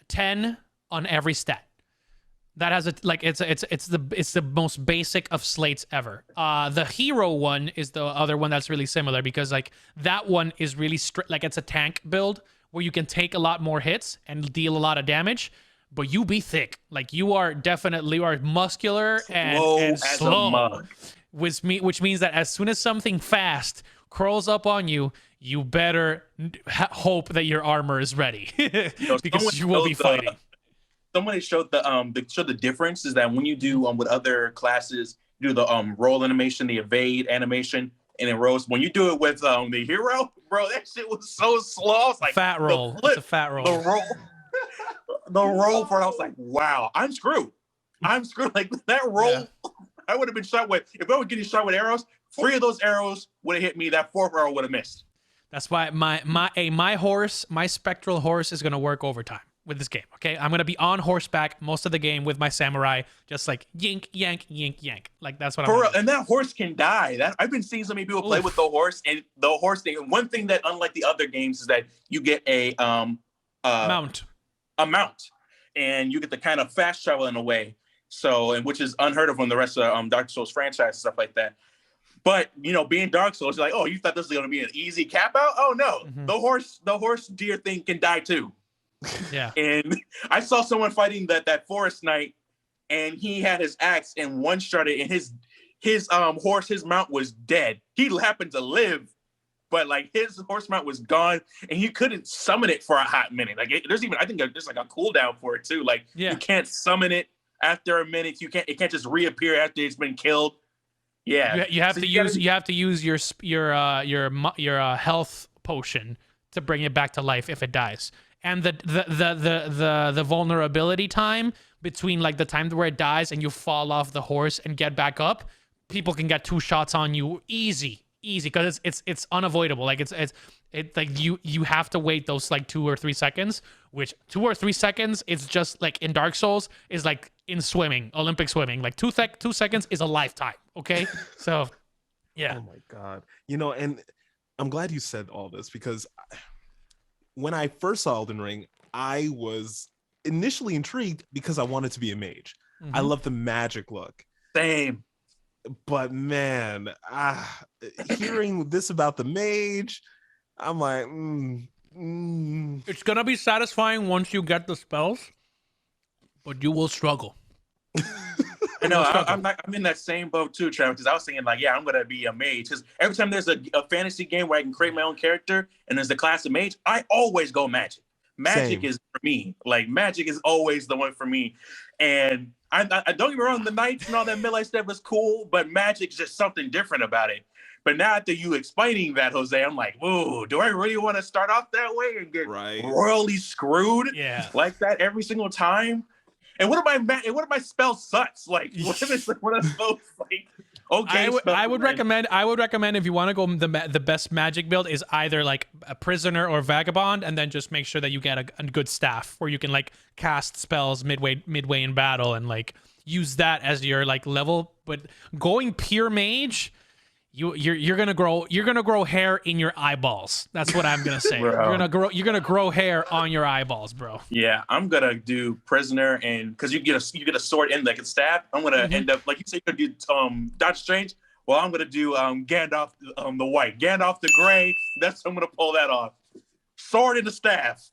10 on every stat. That has it's the most basic of slates ever. The Hero one is the other one that's really similar because like that one is really like it's a tank build where you can take a lot more hits and deal a lot of damage, but you be thick. Like you are muscular and slow, which means that as soon as something fast crawls up on you, you better hope that your armor is ready because you will be fighting. Someone showed the difference is that when you do with other classes, you do the roll animation, the evade animation, and it rolls. When you do it with the hero, bro, that shit was so slow. It's like fat roll. It's a fat roll. The roll for it, I was like, wow, I'm screwed. Like that roll, yeah. I would have been shot with. If I was getting shot with arrows, 3 of those arrows would have hit me. That 4th arrow would have missed. That's why my horse, my spectral horse, is gonna work overtime with this game. Okay, I'm gonna be on horseback most of the game with my samurai, just like yink yank yink yank. Like that's what I'm. Real, and that horse can die. I've been seeing so many people play with the horse, and the horse thing. One thing that unlike the other games is that you get a mount, and you get to kind of fast travel in a way. So, and which is unheard of from the rest of Dark Souls franchise and stuff like that. But being Dark Souls, you're like, oh, you thought this was gonna be an easy cap out? Oh no, the horse deer thing can die too. Yeah. And I saw someone fighting that forest knight, and he had his axe and one-shot it, and his horse, his mount was dead. He happened to live, but like his horse mount was gone, and he couldn't summon it for a hot minute. Like I think there's like a cooldown for it too. Like you can't summon it after a minute. It can't just reappear after it's been killed. Yeah, you have to use your health potion to bring it back to life if it dies. And the vulnerability time between like the time where it dies and you fall off the horse and get back up, people can get 2 shots on you easy because it's unavoidable. Like it's like you have to wait those like 2 or 3 seconds, which 2 or 3 seconds it's just like in Dark Souls is like in swimming, Olympic swimming. Like 2 seconds is a lifetime. Okay, so yeah. Oh my god, and I'm glad you said all this because when I first saw Elden Ring, I was initially intrigued because I wanted to be a mage. I love the magic look. Same. But man, hearing this about the mage, I'm like, It's gonna be satisfying once you get the spells, but you will struggle. I know. I'm in that same boat too, Travis. Because I was thinking like, yeah, I'm gonna be a mage. Because every time there's a fantasy game where I can create my own character and there's a class of mage, I always go magic. Magic is for me. Like magic is always the one for me. And I don't get me wrong, the knights and all that melee stuff is cool, but magic's just something different about it. But now after you explaining that, Jose, I'm like, ooh, do I really want to start off that way and get royally screwed like that every single time? And what if my spells sucks? Like, what if it's one of those like okay? I would recommend if you want to go the best magic build is either like a prisoner or vagabond, and then just make sure that you get a good staff where you can like cast spells midway in battle and like use that as your like level. But going pure mage, you're gonna grow hair in your eyeballs. That's what I'm gonna say. You're gonna grow hair on your eyeballs, bro. Yeah, I'm gonna do prisoner, and because you get a sword and like a staff, I'm gonna end up like you say you're gonna do Doctor Strange. Well, I'm gonna do Gandalf the white, Gandalf the gray. I'm gonna pull that off. Sword and the staff.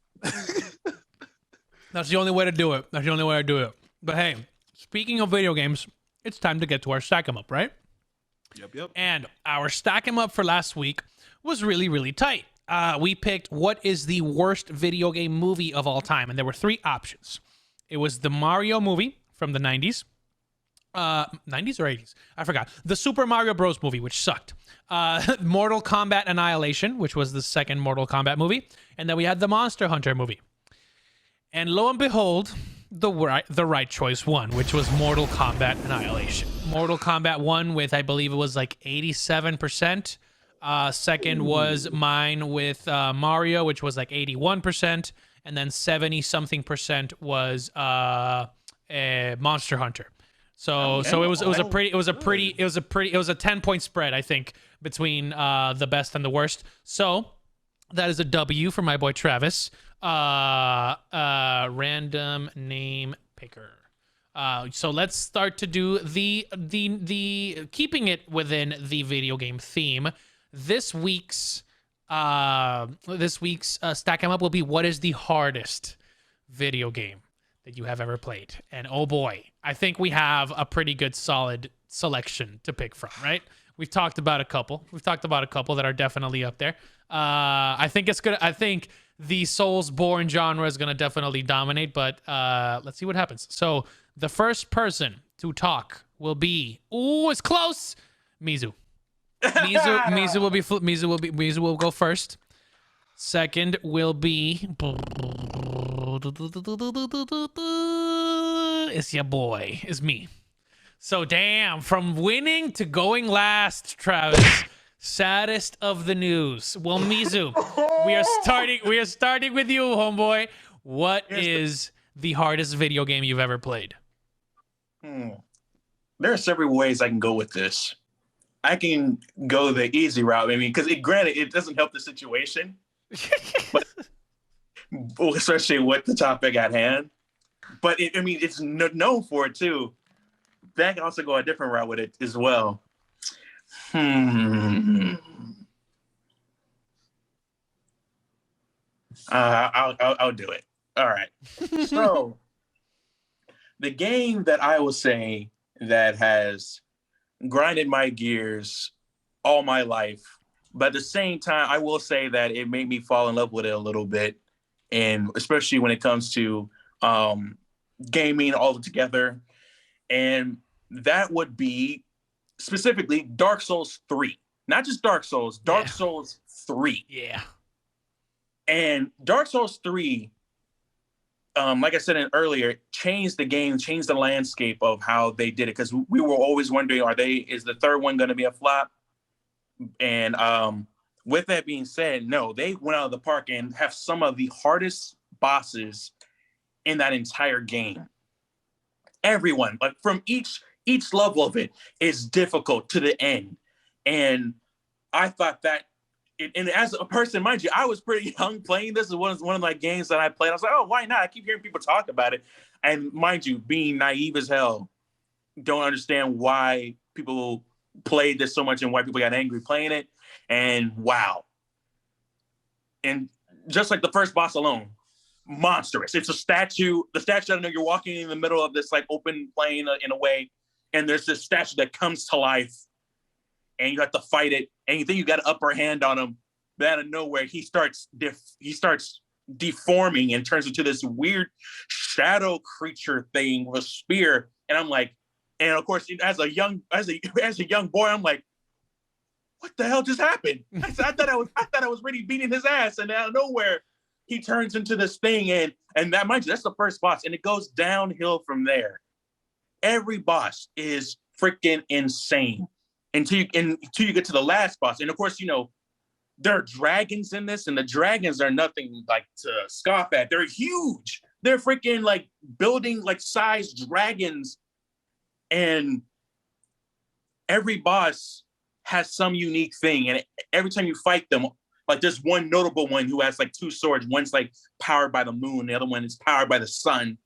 That's the only way to do it. But hey, speaking of video games, it's time to get to our Stackem Up, right? Yep. And our Stackem Up for last week was really, really tight. We picked what is the worst video game movie of all time, and there were 3 options. It was the Mario movie from the 90s, 90s or 80s, I forgot. The Super Mario Bros movie, which sucked. Mortal Kombat Annihilation, which was the second Mortal Kombat movie, and then we had the Monster Hunter movie. And lo and behold, the right choice won, which was Mortal Kombat Annihilation. Mortal Kombat won with, I believe it was like 87%. Second was mine with Mario, which was like 81%, and then 70 something percent was Monster Hunter. So it was a 10-point spread, I think, between the best and the worst. So that is a W for my boy Travis. Random name picker. So let's start to do the keeping it within the video game theme. This week's Stackem Up will be, what is the hardest video game that you have ever played? And oh boy, I think we have a pretty good solid selection to pick from, right? We've talked about a couple that are definitely up there. I think the Soulsborne genre is gonna definitely dominate, but let's see what happens. So the first person to talk will be, it's close, Mizu. Mizu will go first. Second will be, it's your boy, it's me. So damn, from winning to going last, Travis. Saddest of the news. Well, Mizu, we are starting with you, homeboy. What is the hardest video game you've ever played? There are several ways I can go with this. I can go the easy route, because granted, it doesn't help the situation, but especially with the topic at hand. But it's known for it too. That can also go a different route with it as well. I'll do it. All right. So the game that I will say that has grinded my gears all my life, but at the same time, I will say that it made me fall in love with it a little bit, and especially when it comes to gaming altogether, and that would be specifically Dark Souls 3. Not just Dark Souls, Dark Souls 3. Yeah. And Dark Souls 3, like I said earlier, changed the game, changed the landscape of how they did it. Because we were always wondering, is the third one going to be a flop? And with that being said, no, they went out of the park and have some of the hardest bosses in that entire game. Everyone, like from each level of it is difficult to the end. And I thought that, and as a person, mind you, I was pretty young playing this. It was one of my games that I played. I was like, oh, why not? I keep hearing people talk about it. And mind you, being naive as hell, don't understand why people played this so much and why people got angry playing it. And wow. And just like the first boss alone, monstrous. It's a statue. The statue, I know you're walking in the middle of this like open plain in a way, and there's this statue that comes to life, and you have to fight it, and you think you got an upper hand on him, but out of nowhere he starts deforming and turns into this weird shadow creature thing with a spear. And I'm like, and of course, as a young boy, I'm like, what the hell just happened? I thought I was really beating his ass, and out of nowhere he turns into this thing, and that, mind you, that's the first boss, and it goes downhill from there. Every boss is freaking insane until you get to the last boss. And of course, there are dragons in this, and the dragons are nothing like to scoff at. They're huge. They're freaking like building like sized dragons, and every boss has some unique thing. And every time you fight them, like there's one notable one who has like two swords. One's like powered by the moon, the other one is powered by the sun,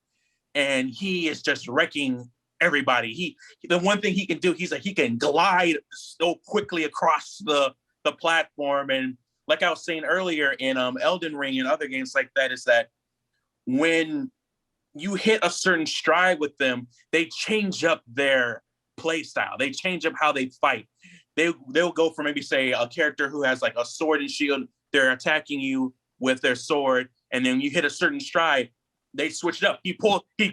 and he is just wrecking everybody. The one thing he can do, he can glide so quickly across the platform. And like I was saying earlier in Elden Ring and other games like that, is that when you hit a certain stride with them, they change up their play style. They change up how they fight. They'll go from maybe say a character who has like a sword and shield, they're attacking you with their sword, and then you hit a certain stride, they switch it up. He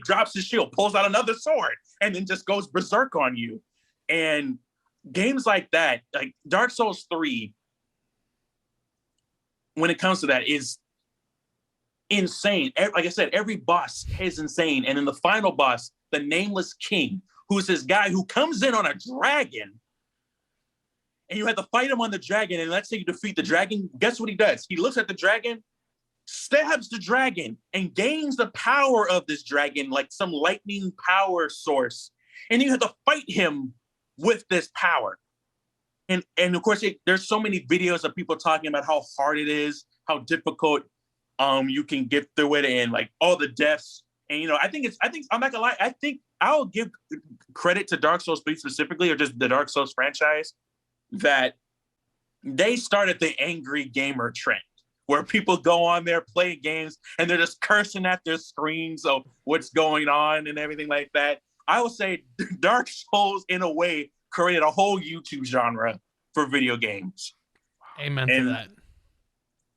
drops his shield, pulls out another sword, and then just goes berserk on you. And games like that, like Dark Souls 3, when it comes to that, is insane. Like I said, every boss is insane. And then the final boss, the Nameless King, who's this guy who comes in on a dragon, and you have to fight him on the dragon, and let's say you defeat the dragon, guess what he does? He looks at the dragon, stabs the dragon, and gains the power of this dragon, like some lightning power source. And you have to fight him with this power. And of course, there's so many videos of people talking about how hard it is, how difficult you can get through it, and like all the deaths. And you know, I think I'm not gonna lie, I think I'll give credit to Dark Souls 3 specifically, or just the Dark Souls franchise, that they started the angry gamer trend, where people go on there, play games, and they're just cursing at their screens of what's going on and everything like that. I would say Dark Souls, in a way, created a whole YouTube genre for video games. Amen to that.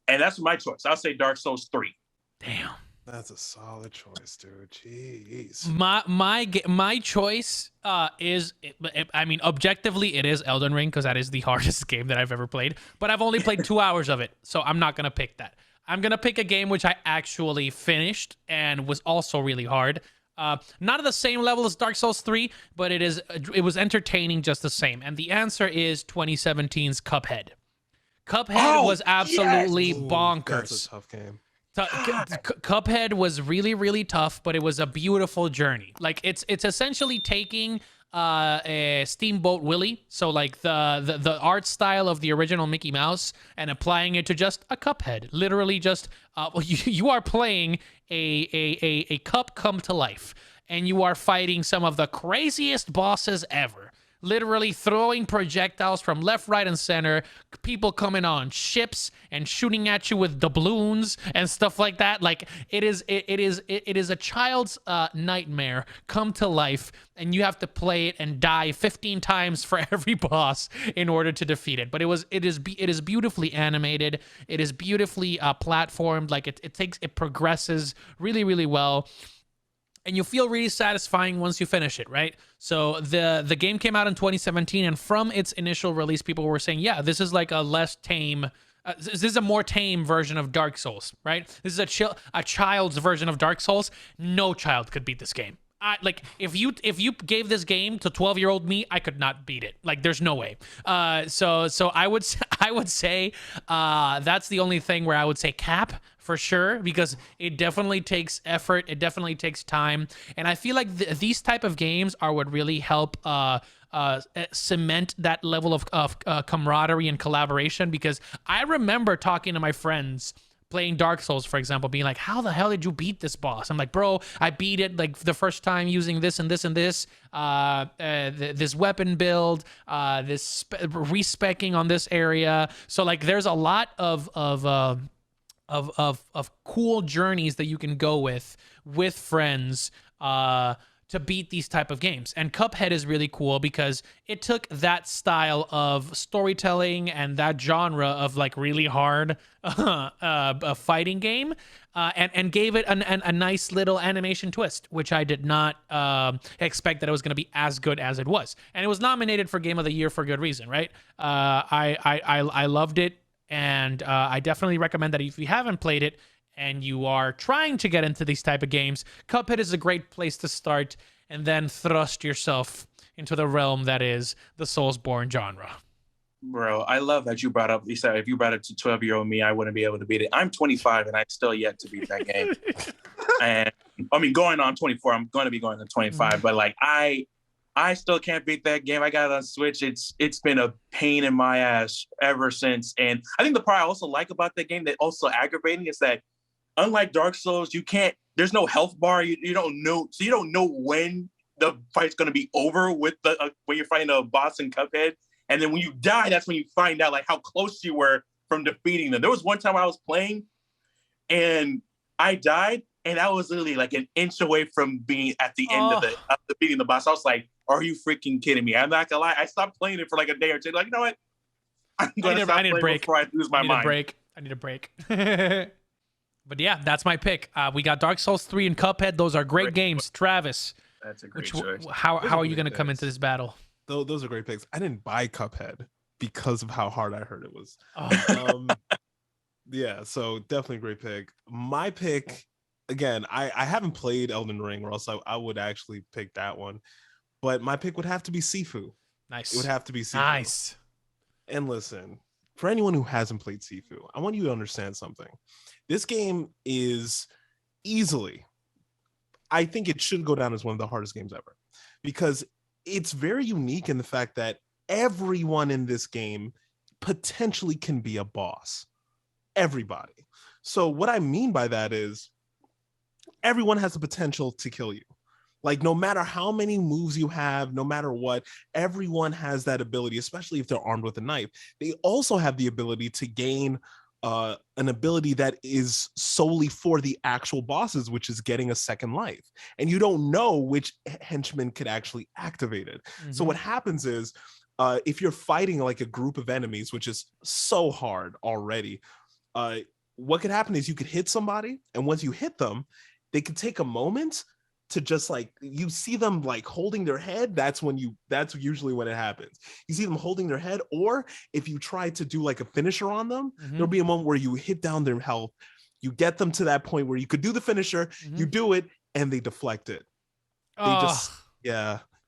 And that's my choice. I'll say Dark Souls 3. Damn. That's a solid choice, dude. Jeez. My choice is, I mean, objectively, it is Elden Ring, because that is the hardest game that I've ever played. But I've only played 2 hours of it, so I'm not gonna pick that. I'm gonna pick a game which I actually finished and was also really hard. Not at the same level as Dark Souls 3, but it was entertaining just the same. And the answer is 2017's Cuphead. Cuphead was absolutely bonkers. That's a tough game. Cuphead was really, really tough, but it was a beautiful journey. Like it's essentially taking a Steamboat Willie, so like the art style of the original Mickey Mouse, and applying it to just a Cuphead. Literally, just you are playing a cup come to life, and you are fighting some of the craziest bosses ever. Literally throwing projectiles from left, right, and center. People coming on ships and shooting at you with doubloons and stuff like that. Like it is a child's nightmare come to life, and you have to play it and die 15 times for every boss in order to defeat it. But it is beautifully animated. It is beautifully platformed. Like it progresses really, really well. And you feel really satisfying once you finish it, right? So the game came out in 2017, and from its initial release, people were saying, yeah, this is like a less tame, this is a more tame version of Dark Souls, right? This is a child's version of Dark Souls. No child could beat this game. Like if you gave this game to 12-year-old me, I could not beat it. Like there's no way. So I would say that's the only thing where I would say cap for sure, because it definitely takes effort. It definitely takes time, and I feel like these type of games are what really help cement that level of camaraderie and collaboration. Because I remember talking to my friends playing Dark Souls, for example, being like, how the hell did you beat this boss? I'm like, bro, I beat it like the first time using this and this and this, this weapon build, this respecking on this area. So like, there's a lot of cool journeys that you can go with friends, to beat these type of games. And Cuphead is really cool because it took that style of storytelling and that genre of like really hard a fighting game, and gave it a nice little animation twist, which I did not expect that it was going to be as good as it was. And it was nominated for Game of the Year for good reason, right? I loved it, and I definitely recommend that if you haven't played it and you are trying to get into these type of games, Cuphead is a great place to start, and then thrust yourself into the realm that is the Soulsborne genre. Bro, I love that you brought up, Lisa, if you brought it to 12-year-old me, I wouldn't be able to beat it. I'm 25 and I still yet to beat that game. And I mean, going on 24, I'm going to be going to 25, but like I still can't beat that game. I got it on Switch. It's been a pain in my ass ever since. And I think the part I also like about that game that also aggravating is that unlike Dark Souls, there's no health bar. You don't know, so you don't know when the fight's going to be over with when you're fighting a boss in Cuphead. And then when you die, that's when you find out like how close you were from defeating them. There was one time I was playing and I died, and I was literally like an inch away from being at the end of defeating the boss. I was like, are you freaking kidding me? I'm not gonna lie. I stopped playing it for like a day or two. Like, you know what? I'm gonna stop playing before I lose my mind. I need a break. But yeah, that's my pick. We got Dark Souls 3 and Cuphead. Those are great games. Travis, That's a great Which choice. how Those are are you great going to come picks. into this battle? Those are great picks. I didn't buy Cuphead because of how hard I heard it was. Oh, Yeah, so definitely a great pick. My pick, again, I haven't played Elden Ring, or else I would actually pick that one. But my pick would have to be Sifu. It would nice. have to be Sifu. Nice. And listen, for anyone who hasn't played Sifu, I want you to understand something. This game is easily, I think it should go down as one of the hardest games ever, because it's very unique in the fact that everyone in this game potentially can be a boss. Everybody. So what I mean by that is everyone has the potential to kill you. Like, no matter how many moves you have, no matter what, everyone has that ability, especially if they're armed with a knife. They also have the ability to gain an ability that is solely for the actual bosses, which is getting a second life. And you don't know which henchman could actually activate it. So what happens is, if you're fighting like a group of enemies, which is so hard already, what could happen is you could hit somebody, and once you hit them, they could take a moment to just like, you see them like holding their head. That's usually when it happens. You see them holding their head, or if you try to do like a finisher on them, there'll be a moment where you hit down their health, you get them to that point where you could do the finisher, you do it, and they deflect it.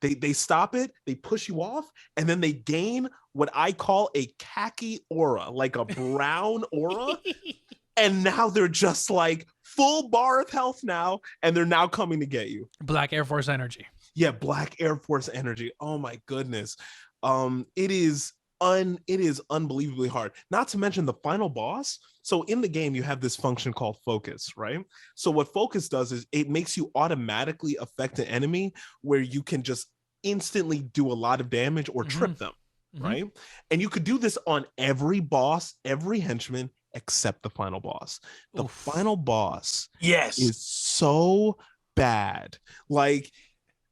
They stop it, they push you off, and then they gain what I call a khaki aura, like a brown aura. And now they're just like full bar of health now, and they're now coming to get you. Black Air Force energy. Yeah, Black Air Force energy. Oh my goodness. It is unbelievably hard. Not to mention the final boss. So in the game, you have this function called focus, right? So what focus does is it makes you automatically affect an enemy where you can just instantly do a lot of damage or trip them, right? And you could do this on every boss, every henchman, except the final boss. The final boss is so bad. Like,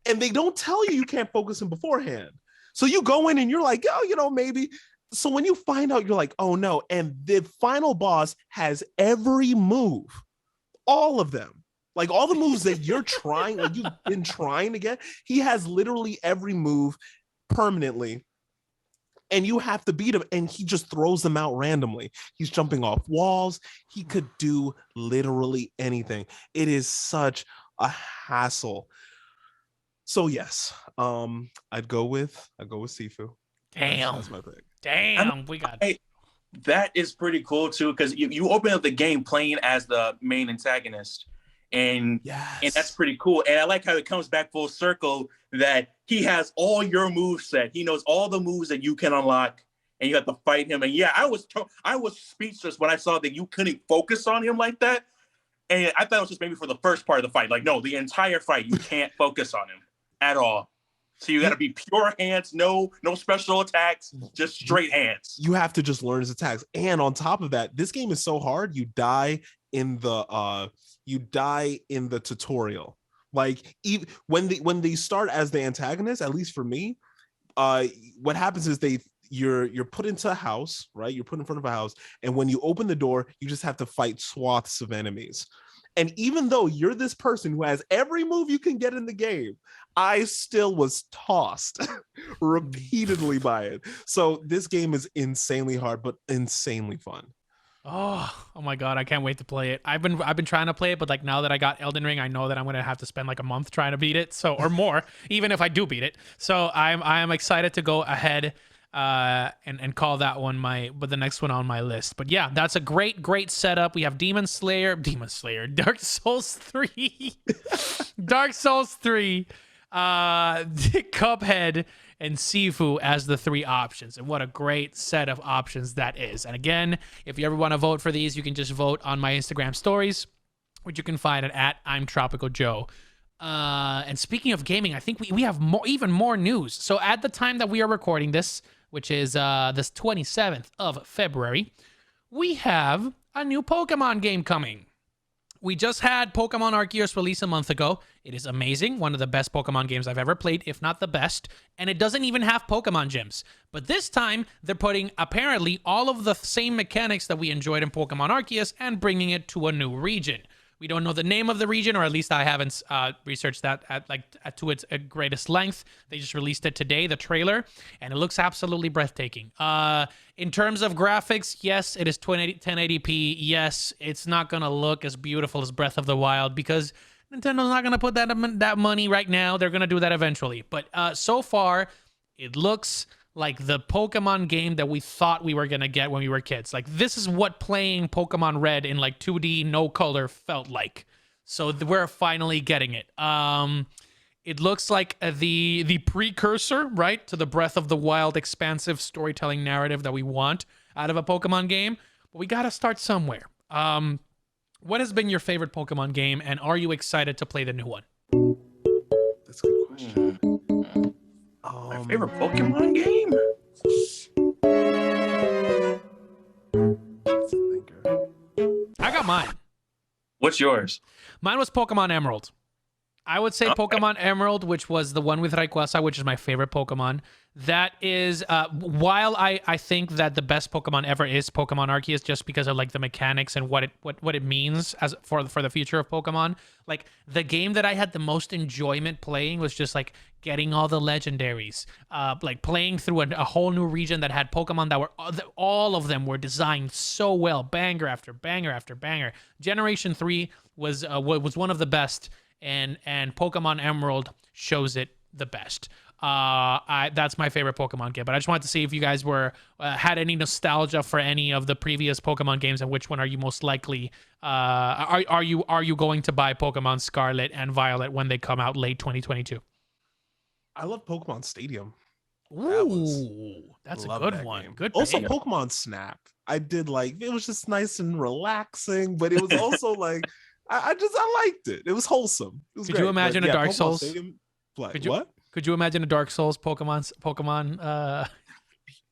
and they don't tell you can't focus him beforehand. So you go in and you're like, oh, maybe. So when you find out, you're like, oh no. And the final boss has every move, all of them. Like all the moves that you're trying, like you've been trying to get, he has literally every move permanently. And you have to beat him, and he just throws them out randomly. He's jumping off walls. He could do literally anything. It is such a hassle. So yes, I'd go with Sifu. Damn. That's my pick. Damn, that is pretty cool too, because you open up the game playing as the main antagonist. And that's pretty cool. And I like how it comes back full circle that he has all your moves set. He knows all the moves that you can unlock, and you have to fight him. And yeah, I was speechless when I saw that you couldn't focus on him like that. And I thought it was just maybe for the first part of the fight. Like, no, the entire fight, you can't focus on him at all. So you got to be pure hands, no special attacks, just straight hands. You have to just learn his attacks. And on top of that, this game is so hard, you die in the tutorial. Like, even when they start as the antagonist, at least for me, what happens is you're put into a house, right? You're put in front of a house, and when you open the door, you just have to fight swaths of enemies. And even though you're this person who has every move you can get in the game, I still was tossed repeatedly by it. So this game is insanely hard, but insanely fun. Oh my god, I can't wait to play it. I've been trying to play it, but like now that I got Elden Ring, I know that I'm gonna have to spend like a month trying to beat it, so or more, even if I do beat it. So I'm excited to go ahead and call that one the next one on my list. But yeah, that's a great setup. We have Demon Slayer, Dark Souls 3, Dark Souls 3, Cuphead, and Sifu as the three options. And what a great set of options that is. And again, if you ever want to vote for these, you can just vote on my Instagram stories, which you can find at I'm Tropical Joe. And speaking of gaming, I think we have even more news. So at the time that we are recording this, which is this 27th of February, we have a new Pokemon game coming. We just had Pokemon Arceus release a month ago. It is amazing. One of the best Pokemon games I've ever played, if not the best. And it doesn't even have Pokemon gyms. But this time, they're putting, apparently, all of the same mechanics that we enjoyed in Pokemon Arceus and bringing it to a new region. We don't know the name of the region, or at least I haven't researched that to its greatest length. They just released it today, the trailer, and it looks absolutely breathtaking. In terms of graphics, yes, it is 1080p. Yes, it's not gonna look as beautiful as Breath of the Wild because Nintendo's not gonna put that money right now. They're gonna do that eventually. But so far, it looks like the Pokemon game that we thought we were gonna get when we were kids. Like, this is what playing Pokemon Red in like 2D no color felt like. So we're finally getting it. It looks like the precursor, right, to the Breath of the Wild expansive storytelling narrative that we want out of a Pokemon game. But we gotta start somewhere. What has been your favorite Pokemon game, and are you excited to play the new one? That's a good question. My favorite Pokemon game? I got mine. What's yours? Mine was Pokemon Emerald. I would say Pokemon Emerald, which was the one with Rayquaza, which is my favorite Pokemon. That is, while I think that the best Pokemon ever is Pokemon Arceus, just because of like the mechanics and what it means as for the future of Pokemon. Like, the game that I had the most enjoyment playing was just like getting all the legendaries, like playing through a whole new region that had Pokemon that were all of them were designed so well, banger after banger after banger. Generation 3 was one of the best. And Pokemon Emerald shows it the best. That's my favorite Pokemon game. But I just wanted to see if you guys had any nostalgia for any of the previous Pokemon games, and which one are you most likely? Are you going to buy Pokemon Scarlet and Violet when they come out late 2022? I love Pokemon Stadium. That's a good one. Game. Good. Also, pick. Pokemon Snap. I did like it was just nice and relaxing, but it was also like. I liked it. It was wholesome. It was Could great. you imagine a Dark Pokemon Souls? Stadium, What? Could you imagine a Dark Souls Pokemon?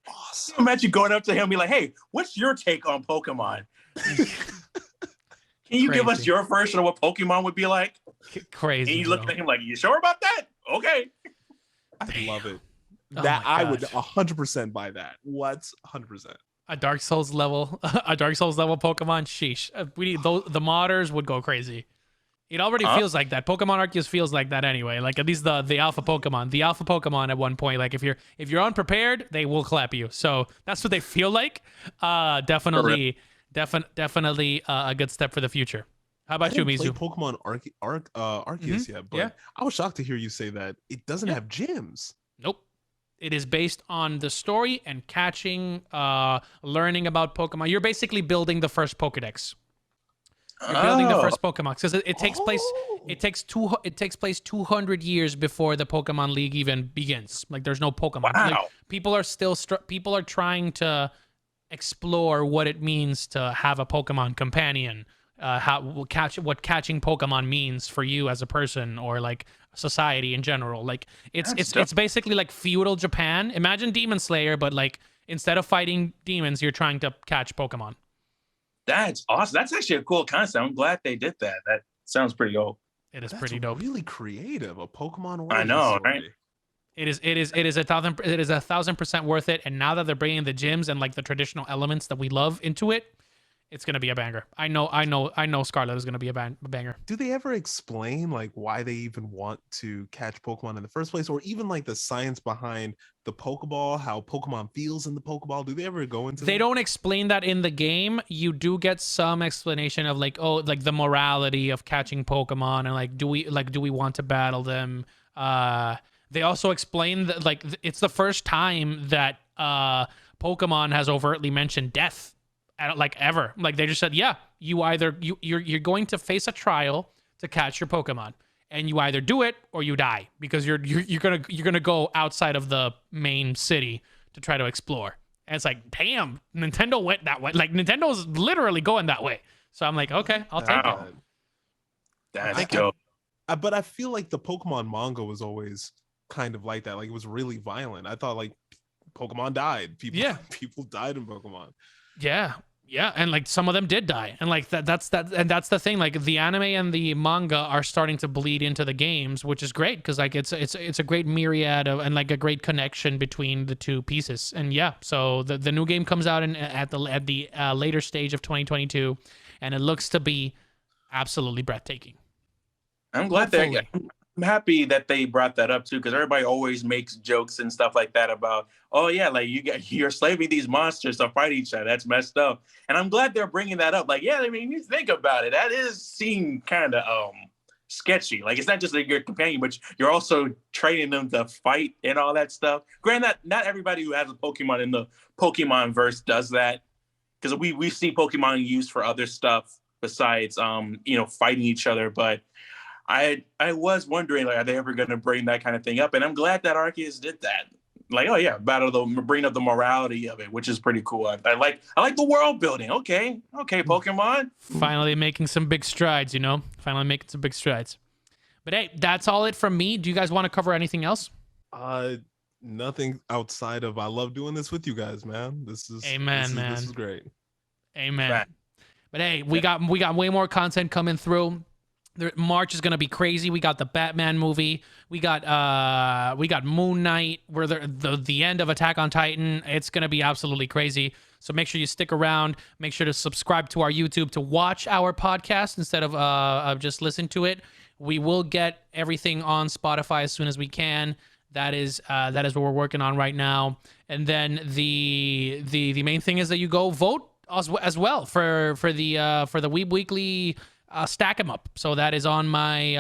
Awesome. Imagine going up to him and be like, "Hey, what's your take on Pokemon? Can you give us your version of what Pokemon would be like?" Crazy. And you look at him like, "You sure about that? Okay." I love it. Oh That I would 100% buy that. What? 100%. A Dark Souls level Pokemon. Sheesh. We need those. The modders would go crazy. It already feels like that. Pokemon Arceus feels like that anyway. Like, at least the alpha Pokemon. The alpha Pokemon at one point, like if you're unprepared, they will clap you. So that's what they feel like. Definitely a good step for the future. How about you, Mizu? Pokemon Arceus yet, but I was shocked to hear you say that it doesn't have gyms. Nope. It is based on the story and catching, learning about Pokemon. You're basically building the first Pokedex. You're building the first Pokemon because it takes place. It takes place 200 years before the Pokemon League even begins. Like, there's no Pokemon. Wow. Like, people are trying to explore what it means to have a Pokemon companion. What catching Pokemon means for you as a person, or like society in general. Like, it's basically like feudal Japan. Imagine Demon Slayer, but like, instead of fighting demons, you're trying to catch Pokemon. That's awesome. That's actually a cool concept. I'm glad they did that. That sounds pretty dope. It is pretty dope. Really creative. A Pokemon. I know, right? It is 1,000% worth it. And now that they're bringing the gyms and like the traditional elements that we love into it, it's gonna be a banger. I know Scarlet is gonna be a banger. Do they ever explain like why they even want to catch Pokemon in the first place, or even like the science behind the Pokeball, how Pokemon feels in the Pokeball? Do they ever go into? They don't explain that in the game. You do get some explanation of like, like the morality of catching Pokemon, and like, do we want to battle them? They also explain that like it's the first time that Pokemon has overtly mentioned death. Like, ever. Like, they just said, yeah, you're going to face a trial to catch your Pokemon, and you either do it or you die, because you're gonna go outside of the main city to try to explore. And it's like, damn, Nintendo went that way. Like, Nintendo's literally going that way. So I'm like, okay, I'll take it. That's dope. But I feel like the Pokemon manga was always kind of like that. Like, it was really violent. I thought like Pokemon died. People died in Pokemon. Yeah, and like some of them did die, and like that's the thing. Like, the anime and the manga are starting to bleed into the games, which is great, because like it's a great myriad of, and like a great connection between the two pieces. And yeah, so the new game comes out at the later stage of 2022, and it looks to be absolutely breathtaking. I'm glad Hopefully. I'm happy that they brought that up too, because everybody always makes jokes and stuff like that about, oh yeah, like you're slaving these monsters to fight each other. That's messed up. And I'm glad they're bringing that up. Like, yeah, I mean, you think about it, that is seem kind of sketchy. Like, it's not just like your companion, but you're also training them to fight and all that stuff. Granted, not everybody who has a Pokemon in the Pokemon verse does that, because we see Pokemon used for other stuff besides fighting each other, but I was wondering, like, are they ever going to bring that kind of thing up? And I'm glad that Arceus did that. Like, oh yeah, bring up the morality of it, which is pretty cool. I like the world building. Okay, Pokemon. Finally making some big strides, Finally making some big strides. But hey, that's all it from me. Do you guys want to cover anything else? Nothing outside of I love doing this with you guys, man. This is Amen, man. This is great. Amen. Right. But hey, we got way more content coming through. March is gonna be crazy. We got the Batman movie. We got Moon Knight. We're the end of Attack on Titan. It's gonna be absolutely crazy. So make sure you stick around. Make sure to subscribe to our YouTube to watch our podcast instead of just listen to it. We will get everything on Spotify as soon as we can. That is what we're working on right now. And then the main thing is that you go vote as well for the Weeb Weekly. Stackem Up. So that is on my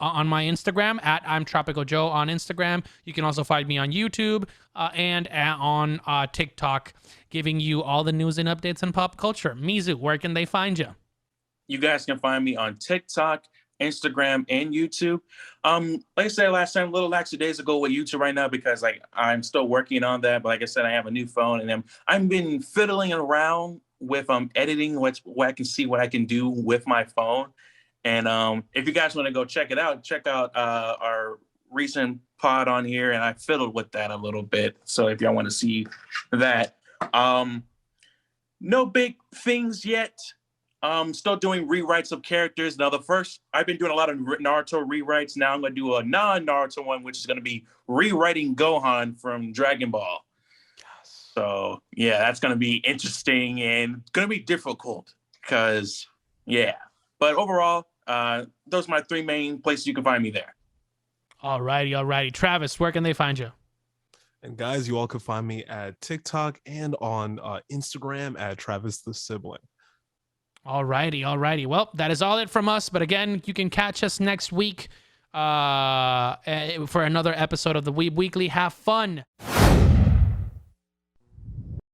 Instagram at I'm Tropical Joe on Instagram. You can also find me on YouTube and on TikTok, giving you all the news and updates on pop culture. Mizu, where can they find you? You guys can find me on TikTok, Instagram, and YouTube. Like I said last time, a little days ago with YouTube right now, because like I'm still working on that. But like I said, I have a new phone, and I've been fiddling around with editing what I can see what I can do with my phone. And if you guys want to go check out our recent pod on here, and I fiddled with that a little bit. So if y'all want to see that, no big things yet. Still doing rewrites of characters. Now I've been doing a lot of Naruto rewrites. Now I'm going to do a non-Naruto one, which is going to be rewriting Gohan from Dragon Ball. So yeah, that's going to be interesting and going to be difficult because, yeah. But overall, those are my three main places you can find me there. Alrighty. Travis, where can they find you? And guys, you all can find me at TikTok and on Instagram at Travis the Sibling. Alrighty. Well, that is all it from us. But again, you can catch us next week for another episode of the Weeb Weekly. Have fun.